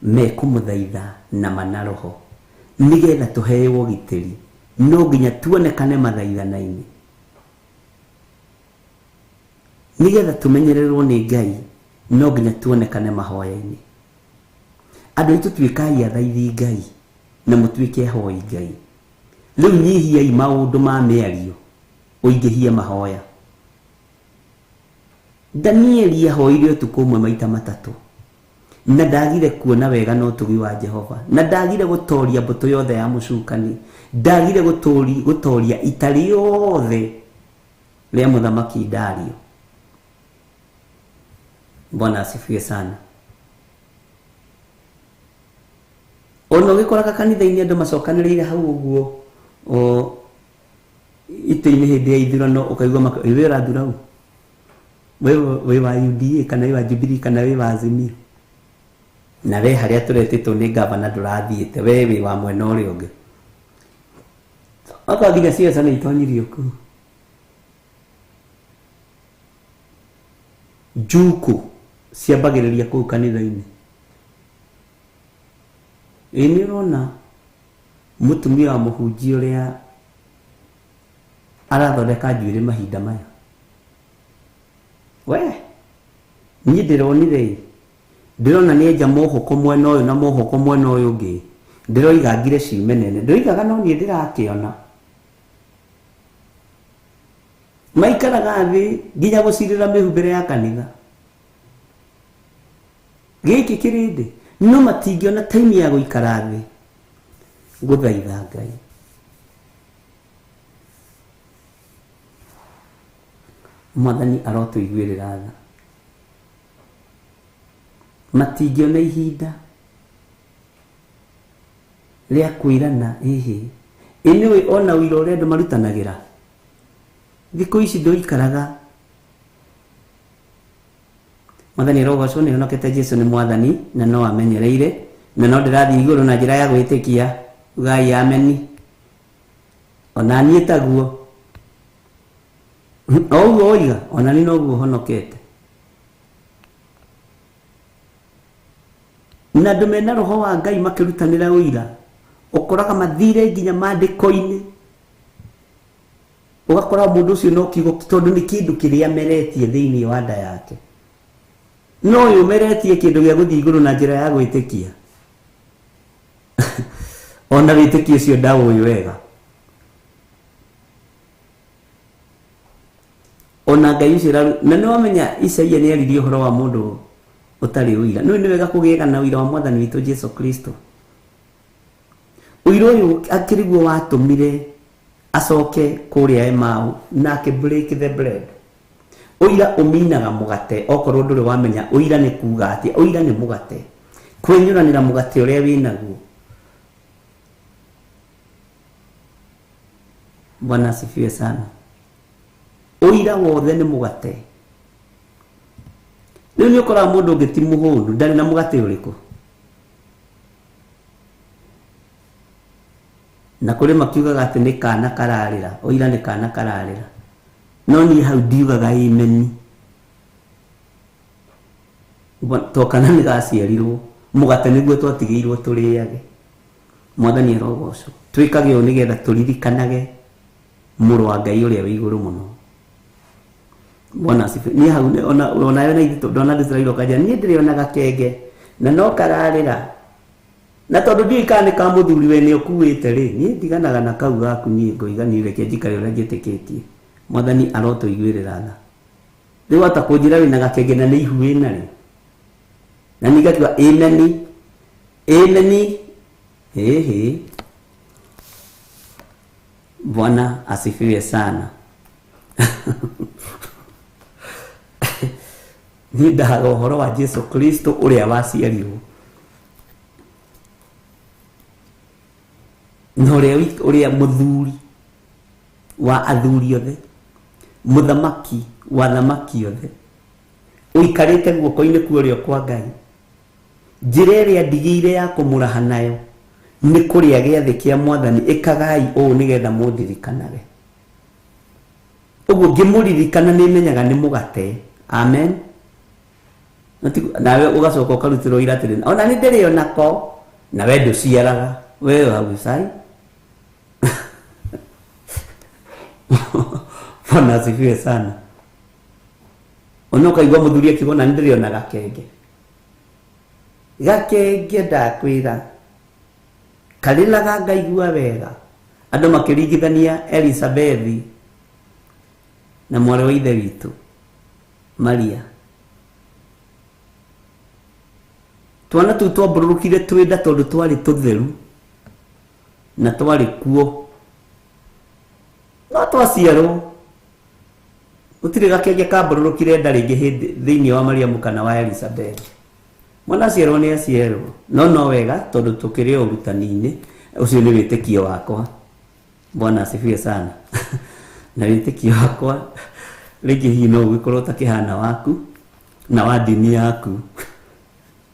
mekũmũthaitha na manaroho nĩgetha tũheyo gĩtĩri. No nginya tuonekane mathaithana-inĩ nĩgetha tũmenyererwo nĩ Ngai. No nginya tuonekane mahoya-inĩ. Andũ aitũ tuĩkai athaithi Ngai na mũtuĩke ahoi Ngai. Rĩu nyihiai maũndũ ma mĩario ũingĩhie mahoya. Danieli ahoire ũtukũ ũmwe maita matatũ na ndagire kuona wega na ũtugi wa Jehova, na ndagire gũtoria mbũtũ yothe ya mũcukani, ndagire gũtoria ita rĩothe rĩa mũthamaki Dario. Bwana asifiwe sana. Ona ũgĩkoraga kanitha-inĩ andũ macokanĩrĩire hau ũguo ito-inĩ hĩndĩ ya ithurano ũkaigua wĩ ũrathura hau, wĩ wa UDA kana wĩ wa Jubilee kana wĩ wa Azimio, na we harĩa tũretĩtwo nĩ gavana ndũrathiĩte, we wĩ wa mwena ũrĩa ũngĩ. Akaginya ciaca nĩ itonyirio kũu. Njuku ciambagĩrĩria kũu kanitha-inĩ. Ĩ nĩ ũrona mũtumia wa mũhunjia ũrĩa arathondeka njuĩrĩ mahinda maya. We niĩ ndĩronire, ndĩrona nĩ enja mohoko mwena ũyũ na mohoko mwena ũyũ ũngĩ, ndĩroigangire ciume nene, ndĩroigaga no niĩ ndĩrakĩona. Maikaraga thĩ nginya gũcirĩra mĩhumbĩre ya kanitha. giki kirindi no matingiona time ya guikara thi guthaitha Ngai Mwathani arotuiguirira tha matingiona ihinda ria kwirana iniwe ona wira uria andu marutanagira thiku ici nduikaraga Mwathani rogocwo ni onokete Jesu ni Mwathani na no amenyereire na no ndirathi iguru na njira ya gwitikia ugai ameni ona nie taguo oguo oiga ona ni noguo honokete na andu mena roho wa Ngai makirutanira uira ukoraga mathire nginya mandiko-ini ugakora mundu ucio no kiugo tondu ni kindu kiria meretie thiini wa nda yake no uyu meretie kindu gia guthii iguru na njira ya gwitikia ona witikia ucio ndawo uyu wega ona Ngai ucio na no amenya Isaia ni aririe uhoro wa mundu utari uira no ni wega kugiega na uira wa Mwathani witu Jesu Kristo uira uyu akiriguo watumire acoke kuria Emau na ke break the bread uira uminaga mugate okorwo nduri wamenya uira ni kuga ati uira ni mugate kwenyuranira mugate uria winaguo Bwana asifiwe sana uira wothe ni mugate riu ni ukora mundu ungi ti muhundu ndari na mugate uriku na kuri makiugaga ati ni kana kararira uira ni kana kararira no ni hau ndiugaga imeni to kana ni gaciarirwo mugate niguo twatigiirwo turiage Mwathani arogocwo twikage ni getha turirikanage muru wa Ngai uria wi iguru muno Bwana asifiwe ni hau ona yana ithu ndona Israeli kaja ni ndiriona gakenge na no kararira na tondu ndikane ka muthuri we ni ukuwite ri ni ndiganaga na kau gaku ni ngoiganire ke njikare uria njitikitie Mwathani arotuiguirira tha riu atakunjira wina gakenge na ni ihuina ri na nigakiwa ameni Bwana asifiwe sana ni ndaga uhoro wa Jesu Kristo uria waciarirwo no uria muthuri wa athuri othe muthamaki wa thamaki othe uikarite guoko-ini kuorio kwa Ngai njira iria ndigire ya kumuraha nayo ni kuria giathi kia Mwathani ikagai uu nigetha mundirikanaga uguo ngimuririkana ni menyaga ni mugate amen nawe ugacoka ukarutirwo ira atiri ona ni ndirio nako na we nduciaraga we wagusai Bwana asifiwe sana ona ukaigua muthuri akiuga na ndirio na gakenge ndakwira karinaga ngaigua wega andu makiringithania Elizabeth na mwari wa ithe witu Maria twana tu twambururukire twinda tondu twari tutheru na twari kuo no twaciarwo utire gakenge kambururukire nda ringi hindi thiini wa Mariamu kana wa Elizabeth mwana ciarwo ni aciarwo no wega tondu tukiri urutani-ini ucio ni witikio wakwa Bwana asifiwe sana na witikio wakwa ringi hihi no gwikorwo takihana waku na wa dini yaku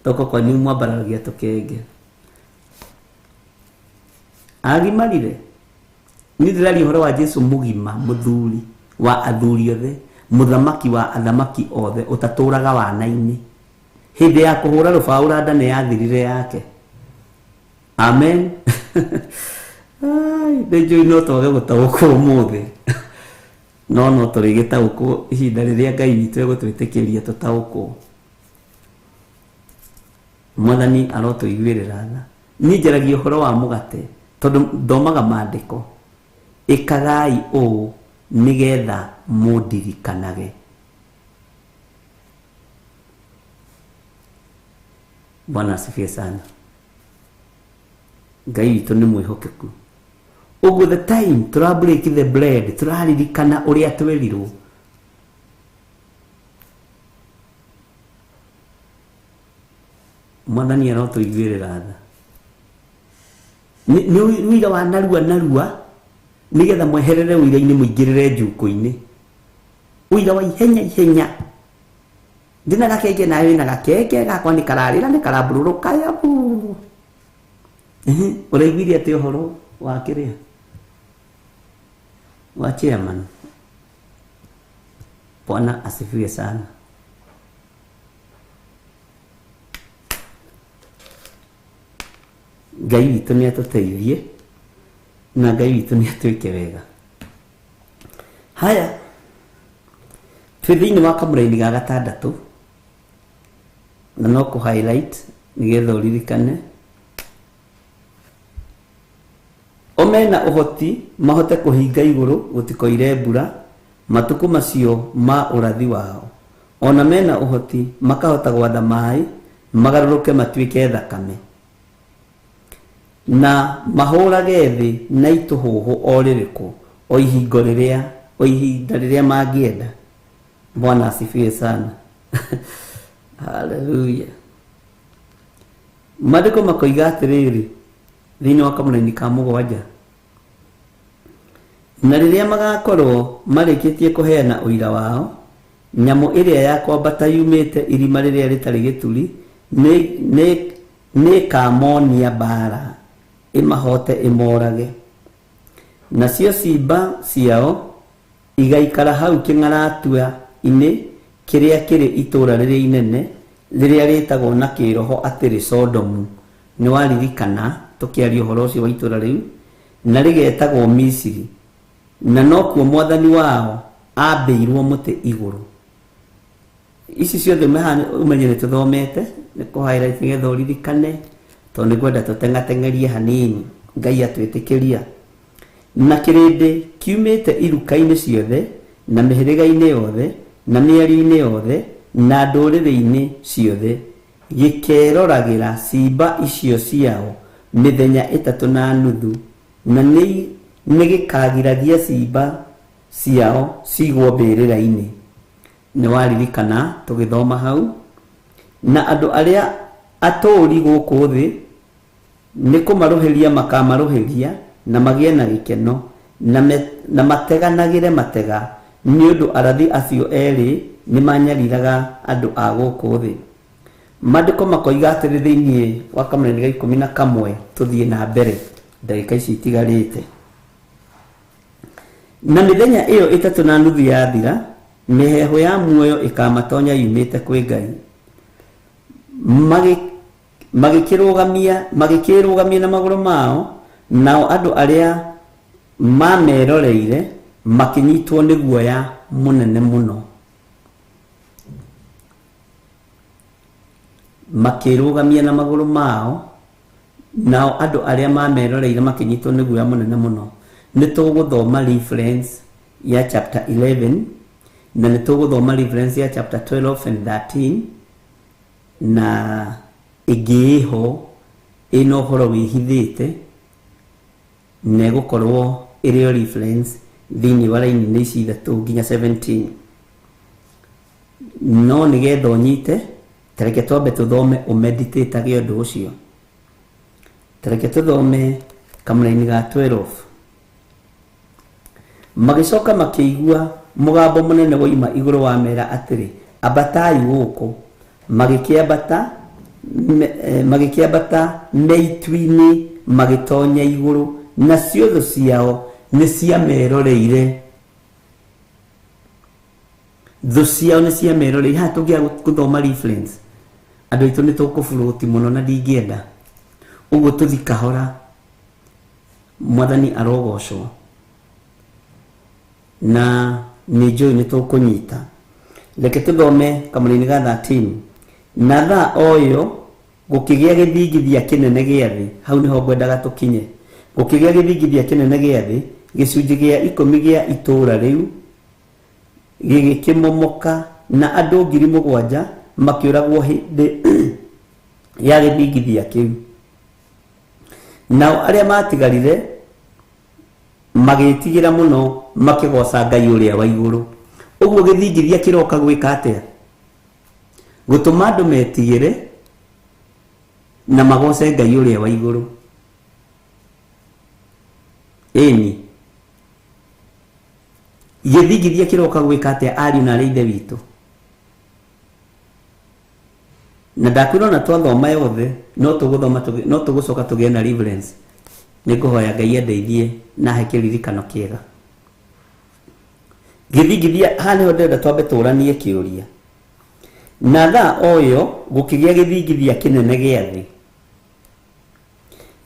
toko kwa ni mwambaragia tukenge agimarire ni ndirari uhoro wa Jesu mugima muthuri wa athuri othe muthamaki wa athamaki othe utaturaga wana-ini hindi ya kuhura rubaura nda ni yathirire yake amen ai ndejo no toge gutaguko umuthi no turigitaguko ihinda riria Ngai witu egutwitikiria tutaguko Mwathani arotuiguirira tha ni njaragia uhoro wa mugate tondu ndomaga mandiko ikagai uu nigetha mundirikanage Bwana asifiwe sana. Ngai witũ nĩ mwĩhokeku. Ũguo the time tura break the bread turaririkana ũrĩa twerirwo. Mwathani arotũiguĩrĩra tha. Nĩ ũira wa narua nĩgetha mweherere ũira-inĩ mũingĩrĩre njukũ-inĩ. Ũira wa ihenya. Ndina gakenge nawe na gakenge gakwa nĩ kararĩra nĩ karambũrũrũka yabu. Ũraiguire atĩ ũhoro wa kĩrĩa? Wa chairman. Bwana asifiwe sana. Ngai witũ nĩ atũteithie na Ngai witũ nĩ atwĩke wega. Haya, twĩ thĩinĩ wa kamũra-inĩ ga gatandatũ na no kũ highlight nĩgetha ũririkane. Omena ũhoti mahote kũhinga igũrũ gũtikoire mbura matukũ macio ma ũrathi wao. Ona mena ũhoti makahota gwatha maĩ magarũrũke matuĩke thakame na mahũrage thĩ na itũhũhũ o rĩrĩkũ o ihinda rĩrĩa mangĩenda. Bwana asifiwe sana. Hallelujah. Maandĩko makoiga atĩrĩrĩ thĩinĩ wa kamũra-inĩ ka mũgwanja, na rĩrĩa magakorwo marĩkĩtie kũheana ũira wao, nyamũ ĩrĩa ya kwambata yumĩte irima rĩrĩa rĩtarĩ gĩturi nĩ kamonia mbara ĩmahote ĩmorage, nacio ciimba ciao igaikara hau kĩng'aratua-inĩ kĩrĩa kĩrĩ itũũra rĩrĩa inene rĩrĩa rĩtagwo na kĩroho atĩrĩ Sodomu. Nĩ waririkana tũkĩaria ũhoro ũcio wa itũũra rĩu, na rĩgetagwo Misiri, na no kuo mwathani wao ambĩirwo mũtĩ igũrũ. Ici ciothe umenye nĩ tũthomete nĩ kũ highlight nĩgetha ũririkane, tondũ nĩngwenda tũteng'ateng'erie hanini Ngai atwĩtĩkĩria. Na kĩrĩndĩ kiumĩte iruka-inĩ ciothe na mĩhĩrĩga-inĩ yothe na mĩario-inĩ yothe na ndũrĩrĩ-inĩ ciothe gĩkeroragĩra ciimba icio ciao mĩthenya 3.5 na nĩ gĩkagiragia ciimba ciao cigwo mbĩrĩra-inĩ. Nĩ waririkana tũgĩthoma hau, na andũ arĩa atũũri gũkũ thĩ nĩ kũmarũhĩria makamarũhĩria na magĩe na gĩkeno na mateganagĩre matega, nĩ ũndũ arathi acio erĩ nĩ manyariraga andũ a gũkũ thĩ. Maandĩko makoiga atĩrĩ thĩinĩ wa kamũra-inĩ ga 11 tũthiĩ na mbere ndagĩka ici itigarĩte. Na mĩthenya ĩyo 3.5 yathira, mĩheho ya muoyo ĩkamatonya yumĩte kwĩ Ngai, magĩkĩrũgamia na magũrũ mao, nao andũ arĩa mameroreire makĩnyitwo nĩ guoya mũnene mũno. Makĩrũgamia na magũrũ mao, nao andũ arĩa mameroreire makĩnyitwo nĩ guoya mũnene mũno. Nĩ tũgũthoma reference ya chapter 11 na nĩ tũgũthoma reference ya chapter 12 and 13 na ĩngĩ ĩno ũhoro wĩhithĩte na ĩgũkorwo ĩrĩo reference thĩinĩ wa raini-inĩ ici 3 nginya 17. No nĩgetha ũnyite, tareke twambe tũthome ũmeditate ũndũ ũcio. Tareke tũthome kamũra-inĩ ga 12. Magĩcoka makĩigua mũgambo mũnene woima igũrũ wa mera atĩrĩ, ambatai gũkũ. Magĩkĩambata meitu-inĩ magĩtonya igũrũ, na ciothe ciao nĩ ciameroreire. Thũ ciao nĩ ciameroreire. Haha tũngĩaga gũthoma reference, andũ aitũ nĩ tũkũburuti mũno na ndingĩenda. Ũguo tũthi kahora, Mwathani arogocwo na nĩ njũĩ nĩ tũkũnyita. Reke tũthome kamũra-inĩ ga 13. Na thaa oyo gũkĩgĩa gĩthingithia kĩnene gĩa thĩ. Hau nĩho ngwendaga tũkinye. Gũkĩgĩa gĩthingithia kĩnene gĩa thĩ, gĩcunjĩ gĩa 10 gĩa itũũra rĩu gĩgĩkĩmomoka, na andũ 7,000 makĩũragwo hĩndĩ ya githingithia kiu. Nao aria matigarire magitigira muno makigoca Ngai uria wa iguru. Uguo githingithia kiroka gwika atia? Gutuma andu metigire na magoce Ngai uria wa iguru. Eni githingithia kiroka gwika atia ari na reithe witu? Na ndakwira na twathoma yothe no tuguthoma no tugucoka tugie na reverence. Niguhoya Ngai endeithie na he kiririkano kiega. Githingithia hane ndenda twambe turanie kiuria. Na tha oyo gukigia githingithia kinene gia thi.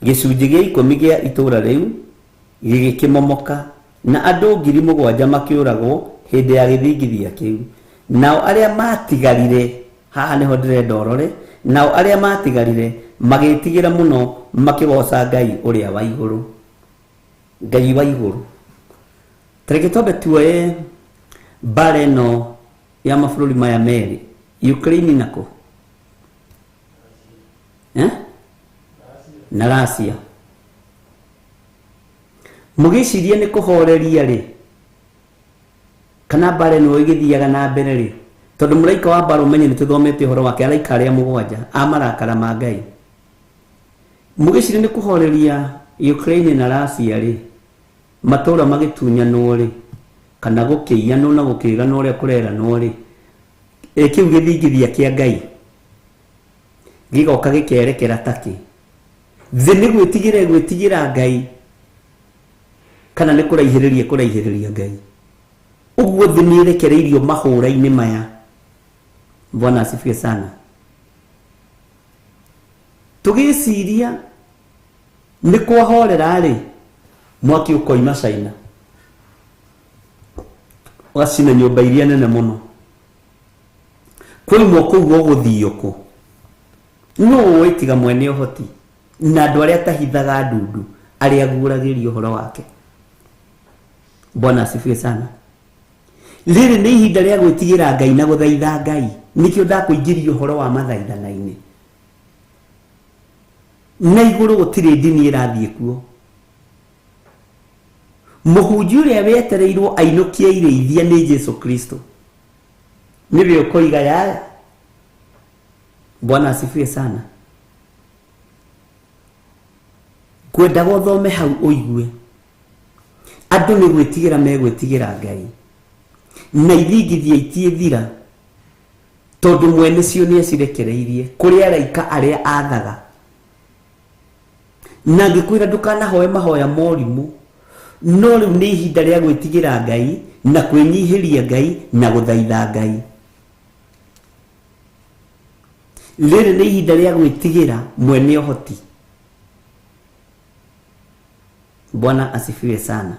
Gicunji gia 10 gia itura riu gigikimomoka na andu 7,000 makiuragwo hindi ya githingithia kiu. Nao aria matigarire haha niho ndirenda urore, nao aria matigarire magitigira muno makigoca Ngai uria wa iguru. Ngai wa iguru. Tareke twambe tuoye mbara no ya mabũrũri maya meri, Ukraine nako na Russia. Mugiciria ni kuhoreria ri kana mbara no igithiaga na mbere ri? Tondu muraika wa mbara umenye ni tuthomete uhoro wake araika aria 7 amarakara ma Ngai. Mugiciria ni kuhoreria Ukraine na Russia ri matura magitunyanwo ri kana gukiyanwo na gukigana uria kureranwo ri kiu githingithia kia Ngai gigoka gikerekera taki thi ni gwitigira Ngai kana ni kuraihiriria Ngai. Uguo thi ni rekereirio mahura-ini maya. Bwana asifiwe sana. Tugiciria ni kwahorera ri mwaki ukoima China wacina nyumba iria nene muno. Kwi mwako uguo guthio ku no witiga mwene uhoti na andu aria tahithaga ndundu aria guragirio horo wake. Bwana asifiwe sana. Riri ni ihinda ria gwitigira Ngai na guthaitha Ngai. Nikio ndakuingiria horo wa mathaithana-ini. Na iguru gutiri dini irathie kuo. Muhunjia uria wetereirwo ainukie ireithia ni Jesu Kristo. Niwe ukoiga ya. Bwana asifiwe sana. Kwenda guthome hau uigue. Andu ni gwitigira megwitigira Ngai. Na ithingithia itithira tondu mwene cio ni acirekereirie kuri araika aria athaga. Na ngikwira ndukanahoe mahoya morimu, no riu ni ihinda ria gwitigira Ngai na kwinyihiria Ngai na guthaitha Ngai. Riri ni ihinda ria gwitigira mwene uhoti. Bwana asifiwe sana.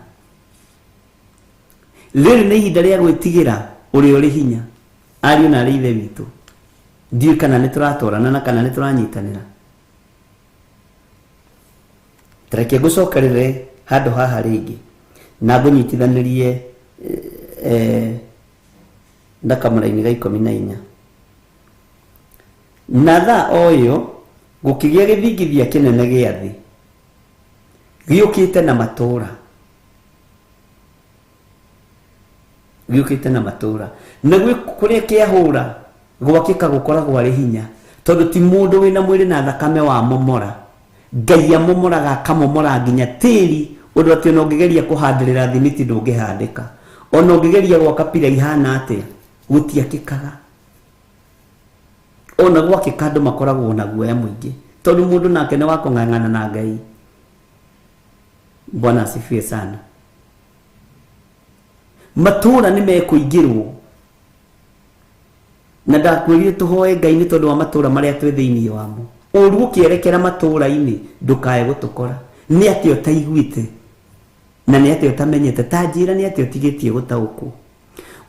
Riri ni ihinda ria gwitigira uri hinya ariu na rithe witu. Ndiu kana ni turatorana na kana ni turanyitanira. Tareke gucokerere handu haha ringi na ngunyitithanirie na kamera-ini ga 14. Na tha oyo gukigia githingithia kinene gia thi giukite na matura. Giukite na matura na gwi kuria kiahura gwakika gukoragwo ari hinya tondu ti mundu wina mwiri na thakame wa momora. Ngai amomoraga akamomora nginya tiri undu ati no ngigeria kuhandirira thimiti ndungihandika ono ngigeria gwaka pira ihana atia gutiakikaga ona gwakika andu makoragwo na guoya muingi tondu mundu nake ni wa kung'ang'ana na Ngai. Bwana asifiwe sana. Matura ni mekuingirwo na ndakwirire tuhoe Ngai ni tondu wa matura maria twi thiini wamo. Uru ukierekera matura-ini ndukae gutukora ni ati utaiguite na ni ati utamenyete tanjira ni ati utigitie gutaukwo.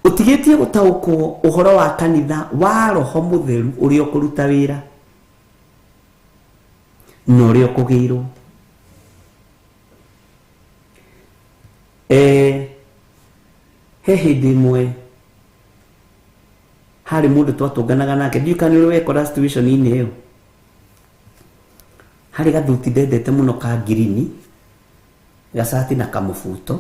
Utigitie gutaukwo uhoro wa kanitha wa Roho Mutheru uri okuruta wira no uri okugiirwo. He hindi imwe hari mundu twatunganaga nake ndiukani uri wekora situation-ini iyo hari gathuti ndendete muno ka green gacati na kamubuto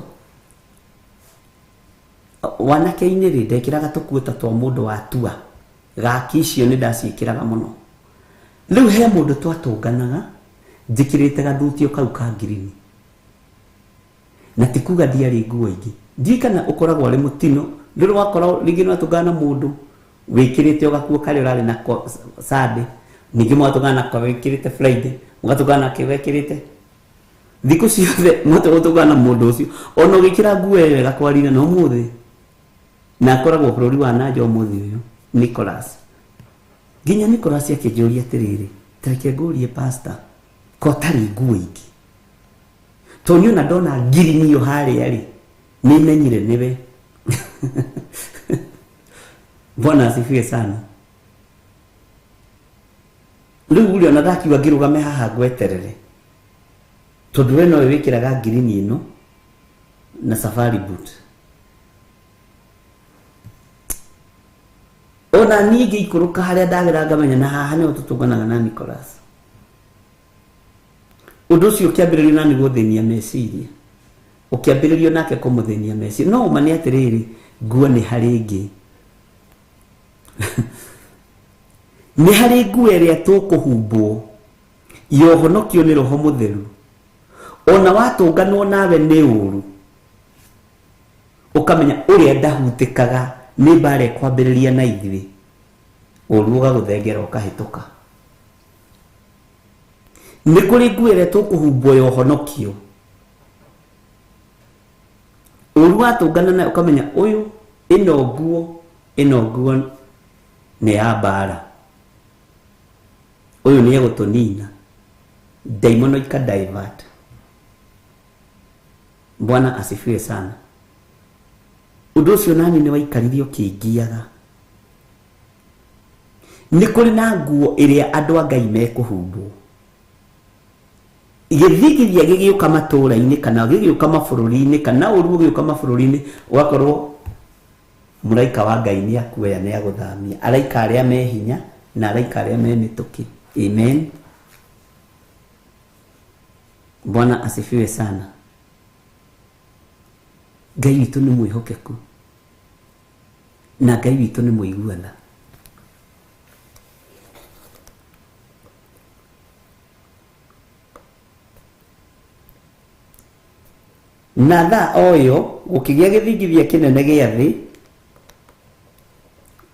wanake-inĩ rĩ ndekĩraga tũkuota twa mũndũ wa tua gaki icio nĩ ndaciĩkĩraga mũno. Rĩu he mũndũ twatũnganaga njĩkĩrĩte gathuti o kau ka green na tikuga ndiarĩ nguo ingĩ ndiĩ kana ũkoragwo arĩ mũtino rĩrĩa wakorwo rĩngĩ no atũngana mũndũ wĩkĩrĩte ũgakuo karĩa ũrarĩ nako Sunday ningĩ mwatũngana nako wĩkĩrĩte Friday mũgatũngana nake wĩkĩrĩte thikũ ciothe mũtũngana mũndũ ũcio ona ũgĩkĩra nguo ĩyo wega kwarina no mũthĩ na akoragwo bũrũri wa nanja ũmũthĩ ũyũ Nicholas nginya Nicholas akĩnjũria atĩrĩrĩ tareke ngũrie pastor ko tarĩ nguo ingĩ tonyo na ndona green iyo harĩa rĩ nĩmenyire nĩwe. Bwana asifiwe sana. Rĩu ũrĩa ona ndakiuga ngĩrũgame haha ngweterere tondũ we no wĩkĩraga green ĩno na safari boot ona niĩ ngĩikũrũka harĩa ndagera ngamenya na haha nĩho tũtũnganaga na Nicholas. Ũndũ ũcio ũkĩambĩrĩrio na nĩ gũthĩnia meciria ũkĩambĩrĩrio nake kũmũthĩnia meciria no ũma nĩ atĩrĩrĩ nguo nĩ harĩ ĩngĩ nĩ harĩ nguo ĩrĩa tũkũhumbwo yohonokio nĩ Roho Mũtheru ona watũnganwo nawe nĩ ũru ũkamenya ũrĩa ndahutĩkaga nĩ mbara kwambĩrĩria na ithuĩ ũru ũgagũthengera ũkahĩtũka. Nĩ kũrĩ nguo ĩrĩa tũkũhumbwo yohonokio ũru watũngana nayo ũkamenya ũyũ ĩno nguo nĩ ya mbara ũyũ nĩ egũtũnina daimono ikadivert. Bwana asifiwe sana. Ũndũ ũcio nani nĩ waikaririo kĩngiaga nĩ kũrĩ na nguo ĩrĩa andũ a Ngai mekũhumbwo gĩthigithia gĩgĩũka matũũra-inĩ kana gĩgĩũka mabũrũri-inĩ kana ũru ũgĩũka mabũrũri-inĩ ũgakorwo mũraika wa Ngai nĩ akuoya nĩ agũthamia araika arĩa me hinya na araika arĩa me mĩtũkĩ. Amen. Bwana asifiwe sana. Ngai witũ nĩ mwĩhokeku na Ngai witũ nĩ mũiguana. Na thaa oyo gũkĩgĩa gĩthingithia kĩnene gĩa thĩ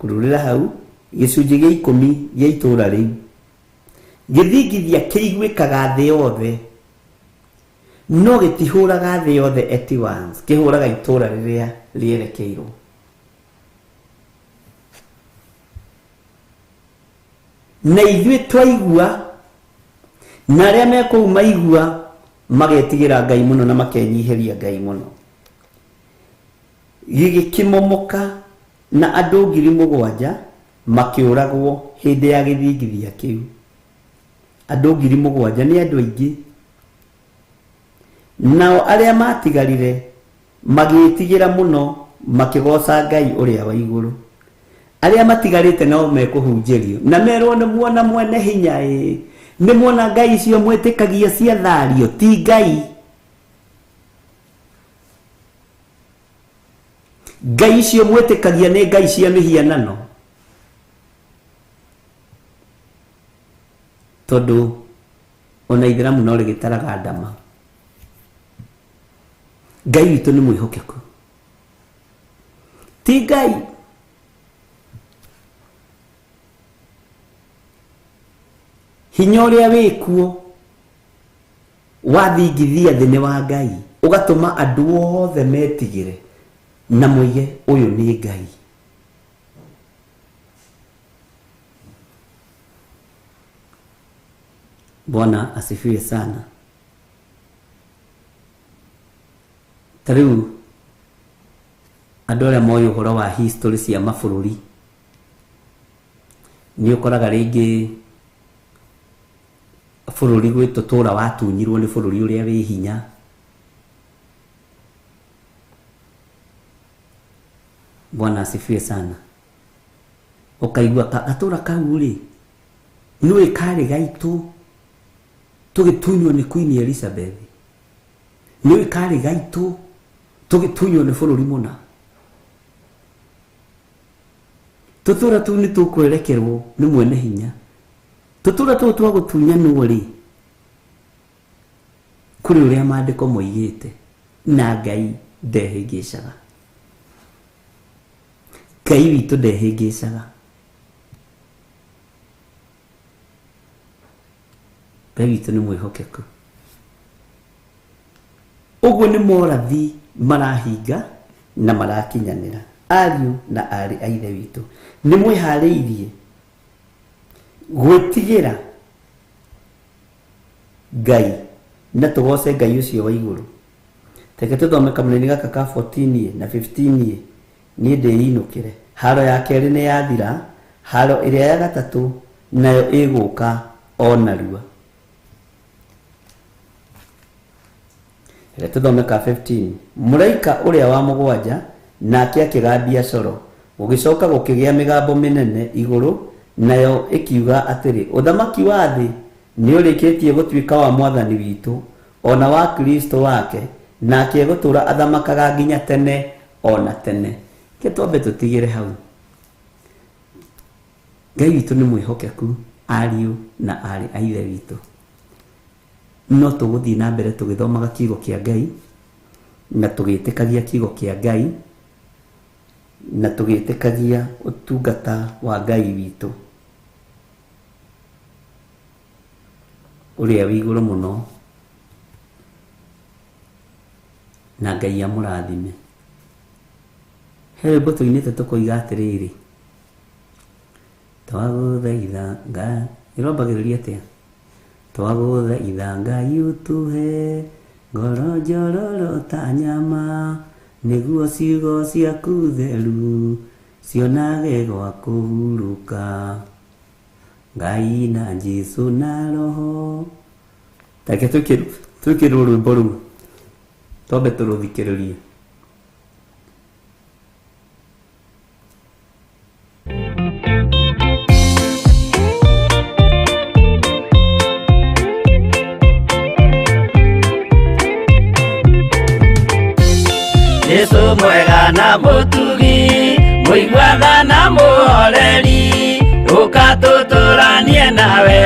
kũrũrĩra hau gĩcunjĩ gĩa 10 gĩa itũũra rĩu gĩthingithia kĩiguĩkaga thĩ yothe no gĩtihũraga thĩ yothe at once kĩhũraga itũũra rĩrĩa rĩerekeirwo. Na ithuĩ twaigua na arĩa me kũu maigua magetigĩra Ngai mũno na makenyiheria Ngai mũno gĩgĩkĩmomoka na andũ 7,000 makĩũragwo hĩndĩ ya gĩthingithia kĩu. Andũ 7,000 nĩ andũ aingĩ nao arĩa matigarire magĩtigĩra mũno makĩgoca Ngai ũrĩa wa igũrũ. Arĩa matigarĩte nao mekũhunjĩrio na merwo nĩ muona mwene hinya nĩ muona ngai icio mwĩtĩkagia cia thario ti ngai. Ngai icio mwĩtĩkagia nĩ ngai cia mĩhianano. Tondũ ona Ithĩramu no rĩgĩtaraga ndama. Ngai witũ nĩ mwĩhokeku ti ngai. Hinya ũrĩa wĩkuo wathingithia thĩ nĩ wa Ngai ũgatũma andũ othe metigĩre na moige ũyũ nĩ Ngai. Bwana asifiwe sana. Tarĩu andũ arĩa moĩ ũhoro wa history cia mabũrũri nĩ ũkoraga rĩngĩ bũrũri gwitũ tũra watunyirwo nĩ bũrũri ũrĩa wĩ hinya. Bwana asifiwe sana. Ũkaigua gatũra kau rĩ nĩwe karĩ gaitũ tugitunywo ni Queen Elizabeth ni kari gaitu tugitunywo ni bururi muna tutura tu ni tukwerekerwo ni mwene hinya tutura tu twagutunyanwo ri kuri uria maandiko moigite na Ngai ndehingicaga Ngai witu ndehingicaga Ngai witu ni mwihokeku uguo ni morathi marahinga na marakinyanira ariu na ari a ithe witu ni mwihariirie gwitigira Ngai na tugoce Ngai ucio wa iguru teke tuthome kamũneni gaka ka 14 na 15 ni ndĩinũkire haro ya kerĩ nĩ yathira haro ĩrĩa ya gatatũ nayo ĩgũka onarua tuthome ka 15 mũraika ũrĩa wa mũgwanja nake akĩgambia coro gũgĩcoka gũkĩgĩa mĩgambo mĩnene igũrũ nayo ĩkiuga atĩrĩ ũthamaki wa thĩ nĩ ũrĩkĩtie gũtuĩka wa mwathani witũ ona wa Kristo wake nake gũtũra athamakaga nginya tene ona tene ketwambe tutigire hau Ngai witũ nĩ mwĩhokeku ariũ na ari a ithe witũ no tũgũthiĩ na mbere tũgĩthomaga kiugo kĩa Ngai na tũgĩtĩkagia kiugo kĩa Ngai na tũgĩtĩkagia ũtungata wa Ngai witũ ũrĩa wĩ igũrũ mũno na Ngai amũrathime he rwĩmbo tũinĩte tũkoiga atĩrĩrĩ twagũthaitha Ngai ĩrombagĩrĩria atĩa twagũthaitha Ngai ũtũhe ngoro njororo ta nyama nĩguo ciugo ciaku theru cionage gwa kũhurũka Ngai na Jesũ na roho take twĩkĩrwo rwĩmbo rũu twambe tũrũthikĩrĩrie Yesu mwega na mũtugi mũigua na mũhoreri ũkatũtũranie nawe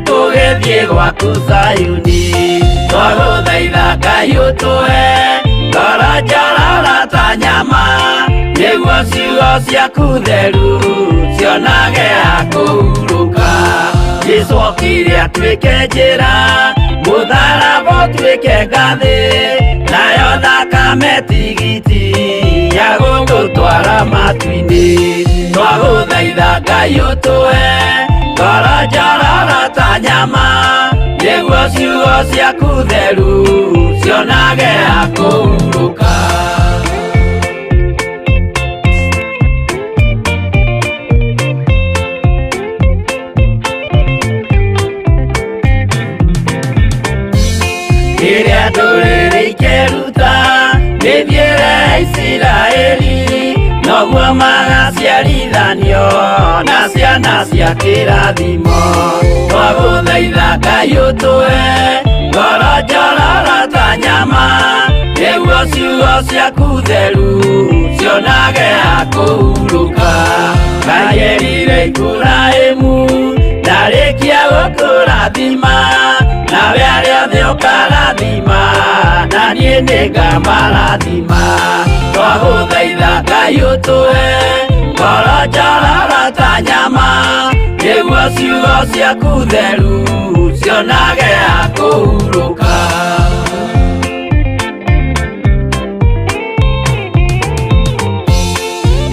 tũgĩthiĩ gwaku Zayuni twagũthaitha Ngai ũtũhe ngoro njororo ta nyama nĩguo ciugo ciaku theru cionage ha kũhurũka Jesũ okire atuĩke njĩra mũtharaba ũtuĩke ngathĩ nayo thakame tigiti ya gũgũtwara matu-inĩ twagũthaitha Ngai ũtũhe ngoro njororo ta nyama nĩguo ciugo ciaku theru cionage ha kũhurũka rĩrĩa ndũrĩrĩ ikĩruta mĩthiĩre Isiraeli noguo magaciarithanio na ciana cia kĩrathimo twagũthaitha Ngai ũtũhe ngoro njororo ta nyama nĩguo ciugo ciaku theru cionage ha kũhurũka Ngai erire Iburahĩmu ndarĩkia gũkũrathima nawe arĩa othe ũkarathima na niĩ nĩngamarathima twagũthaitha Ngai ũtũhe ngoro njororo ta nyama nĩguo ciugo ciaku theru cionage ha kũhurũka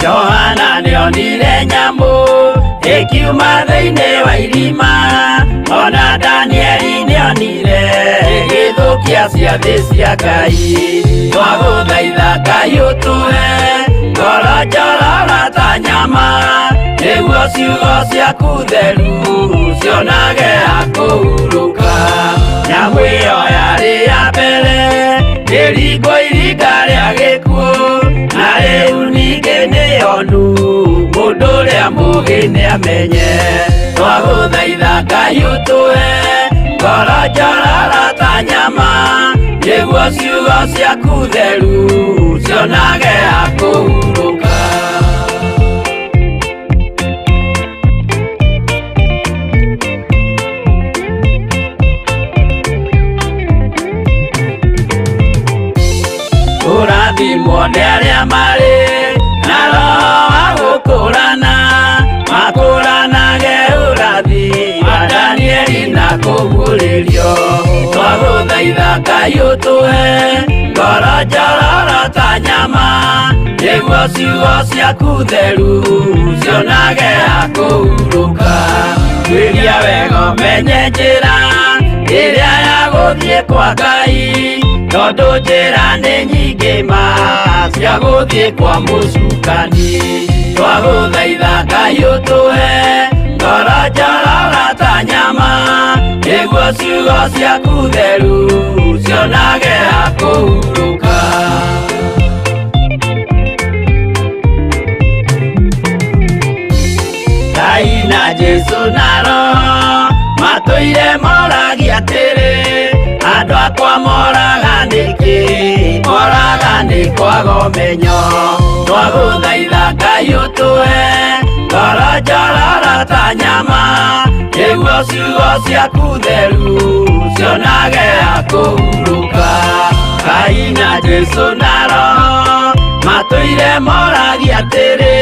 Johana nĩonire nyamũ ĩkiuma thĩinĩ wa irima ona Danieli nĩonire ĩgĩthũkia ciathĩ cia Ngai twagũthaitha Ngai ũtũhe ngoro njororo ta nyama nĩguo ciugo ciaku theru cionage ha kũhurũka nyamũ ĩyo yarĩ ya mbere ĩringwo iringa rĩa gĩkuũ na rĩu ningĩ nĩyonu mũndũ ũrĩa mũũgĩ nĩamenye twagũthaitha Ngai ũtũhe ngoro ngoro njororo ta nyama, nĩguo ciugo ciaku theru cionage akũhurũka. Ũrathimwo nĩ arĩa marĩ na roho wa gũkũrana, makũranage ũrathi wa Danieli na kũguũrĩrio. Twagũthaitha Ngai ũtũhe ngoro njororo ta nyama, nĩguo ciugo ciaku theru cionage akũhurũka. Twĩria wega ũmenye njĩra ĩrĩa ya gũthiĩ kwa Ngai, tondũ njĩra nĩ nyingĩ ma cia gũthiĩ kwa mũcukani. Twagũthaitha Ngai ũtũhe ngoro njororo ta nyama, nĩguo ciugo ciaku theru cionage akũhurũka. Ngai na Jesũ na Roho matũire moragia atĩrĩ, andũ akwa moraga nĩkĩ, moraga nĩ kwaga ũmenyo. Twagũthaitha Ngai ũtũhe ngoro njororo ta nyama, nĩguo ciugo ciaku theru cionage akũhurũka. Ngai na Jesũ na Roho matũire moragia atĩrĩ,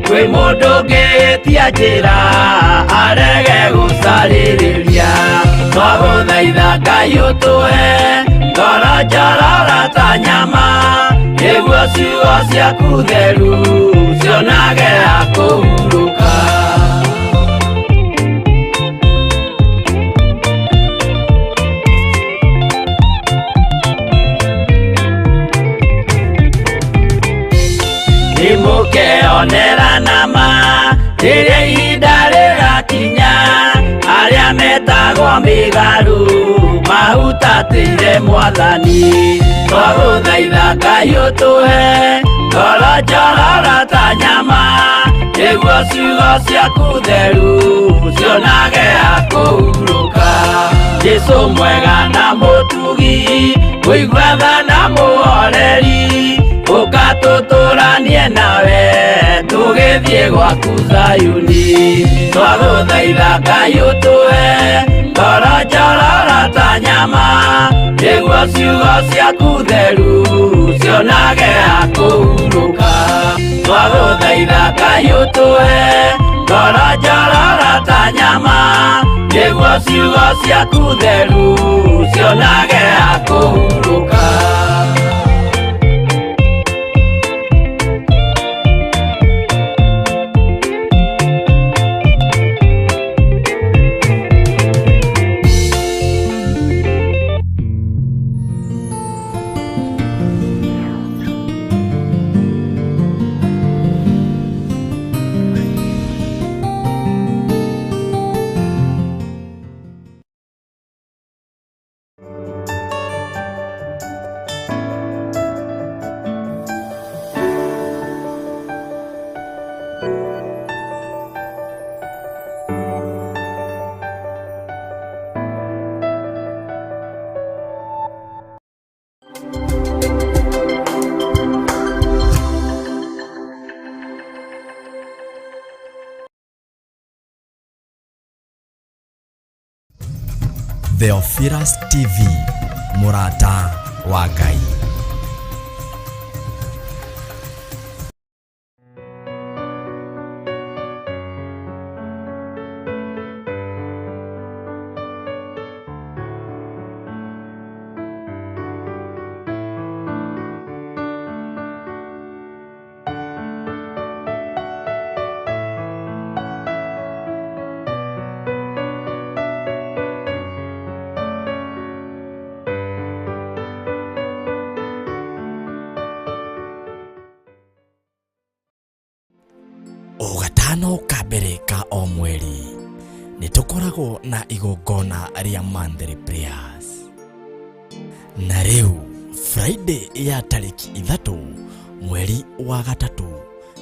kwĩ mũndũ ũngĩtia njĩra arege gũcarĩrĩria. Twagũthaitha Ngai ũtũhe ngoro njororo ta nyama, nĩguo ciugo ciaku theru cionage akũhurũka. Nĩmũkeonera nama rĩrĩa ihinda rĩgakinya, arĩa metagwo mĩgarũ mahutatĩire Mwathani. Twagũthaitha Ngai ũtũhe ngoro njororo ta nyama, nĩguo ciugo ciaku theru cionage akũhurũka. Jesũ mwega na mũtugi, mũigua tha na mũhoreri, ũkatũtũranie nawe tũgĩthiĩ gwaku Zayuni. Twagũthaitha Ngai ũtũhe ngoro njororo ta nyama, nĩguo ciugo ciaku theru cionage akũhurũka. Twagũthaitha Ngai ũtũhe ngoro njororo ta nyama, nĩguo ciugo ciaku theru cionage akũhurũka. Theophilus TV, Murata wa Ngai. O gatano ka mbere ka o mweri nitukoragwo na igongona ria monthly prayers. Na riu Friday ya tariki 3 mweri wa gatatu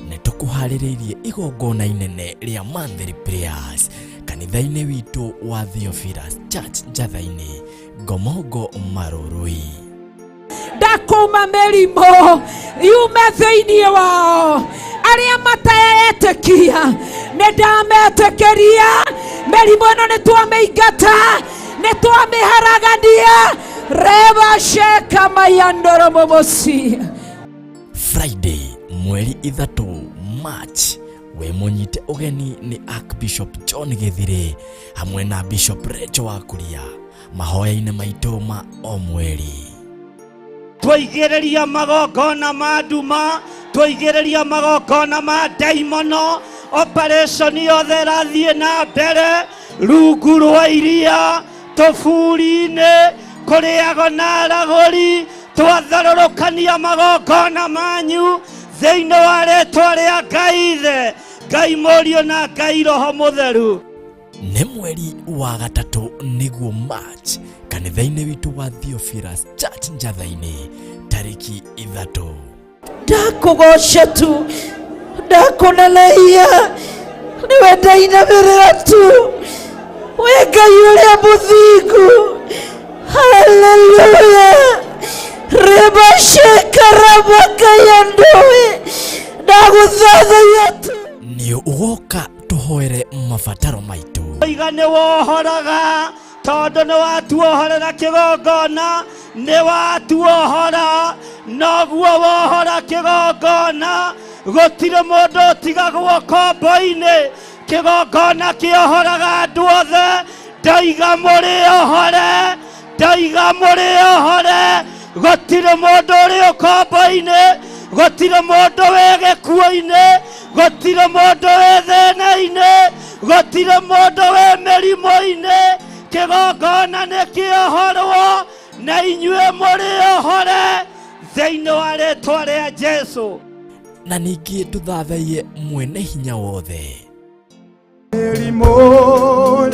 nitukuhaririirie igongona inene ria monthly prayers kanitha-inĩ witũ wa Theophilus Church Njatha-inĩ Ngomongo Marũrũi. Ndakuma mĩrimũ yume thĩinĩ wao, arĩa mataetĩkia nĩ ndametĩkĩria. Mĩrimũ ĩno nĩ twamĩingata, nĩ twamĩharagania. Reba sheka mayandoro momosi. Friday mweri 3 March, we munyite ugeni ni Archbishop John Githire hamwe na Bishop Recho wa Kuria mahoya-inĩ maitũ ma o mweri. Twaigĩrĩria magongona ma nduma, twaigĩrĩria magongona ma daimono. Operation yothe ĩrathiĩ na mbere rungu rwa iria tũburi-inĩ kũrĩago na aragũri. Twatharũrũkania magongona manyu thĩinĩ wa rĩĩtwa rĩa Ngai Ithe, Ngai Mũriũ na Ngai Roho Mũtheru. Nĩ mweri wa gatatũ nĩguo March, kanitha-inĩ witũ wa Theophilus Church Njatha-inĩ tarĩki 3. Ndakũgoca tu, ndakũneleia, nĩwe ndainamĩrĩra tu, we Ngai ũrĩa mũthingu. Haleluya. Reba sheka rabaka yandoe, ndagũthathaiya tu. Nĩ ũgoka tũhoere mabataro maitũ. Iga nĩ wohoraga tondũ nĩ watuohorera kĩgongona, nĩ watuohora noguo wohora kĩgongona. Gũtirĩ mũndũ ũtigagwo kombo-inĩ, kĩgongona kĩohoraga andũ othe. Ndaiga mũrĩohore, ndaiga mũrĩohore. Gũtirĩ mũndũ ũrĩ kombo-inĩ, gũtirĩ mũndũ wĩ gĩkuũ-inĩ, gũtirĩ mũndũ wĩ thĩna-inĩ, gũtirĩ mũndũ wĩ mĩrimũ-inĩ. Kĩgongona nĩ kĩohorwo na inyuĩ mũrĩohore thĩinĩ wa rĩĩtwa rĩa Jesũ. Na ningĩ tũthathaiye mwene hinya wothe. Mĩrimũ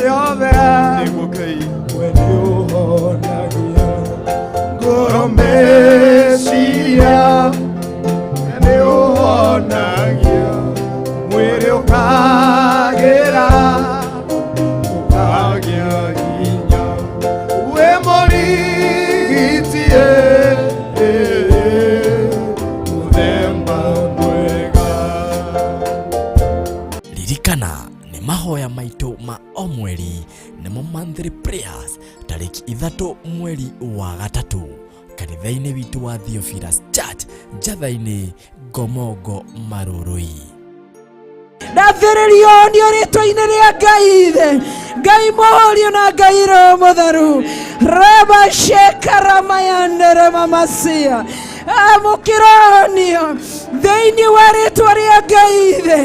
yothe nĩguo Ngai we nĩũhonagia. Ngoro meciria nĩũhonagia. Mwĩrĩ ũkagĩra ũkagĩa hinya. We mũrigiti mũthemba mwega. Ririkana nĩ mahoya maitũ ma o mweri nĩmo monthly prayers tarĩki 3 mweri wa gatatũ kanitha-inĩ witũ wa Theophilus Church Njatha-inĩ Ngomongo Marũrũi. Ndathĩrĩrio nĩ rĩĩtwa-inĩ rĩa Ngai Ithe, Ngai Mũriũ na Ngai Roho Mũtheru. Reba sheka ramayandere mamasia. Mũkĩronio thĩinĩ wa rĩĩtwa rĩa Ngai Ithe,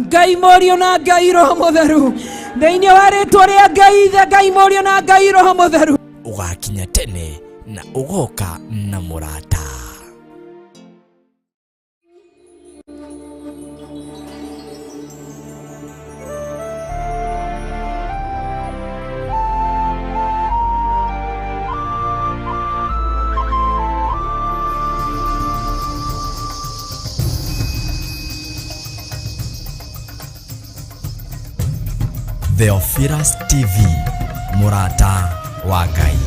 Ngai Mũriũ na Ngai Roho Mũtheru. Thĩinĩ wa rĩĩtwa rĩa Ngai Ithe, Ngai Mũriũ na Ngai Roho Mũtheru. Ũgakinya tene na ũgoka na mũrata. Theophilus TV, mũrata wa Ngai.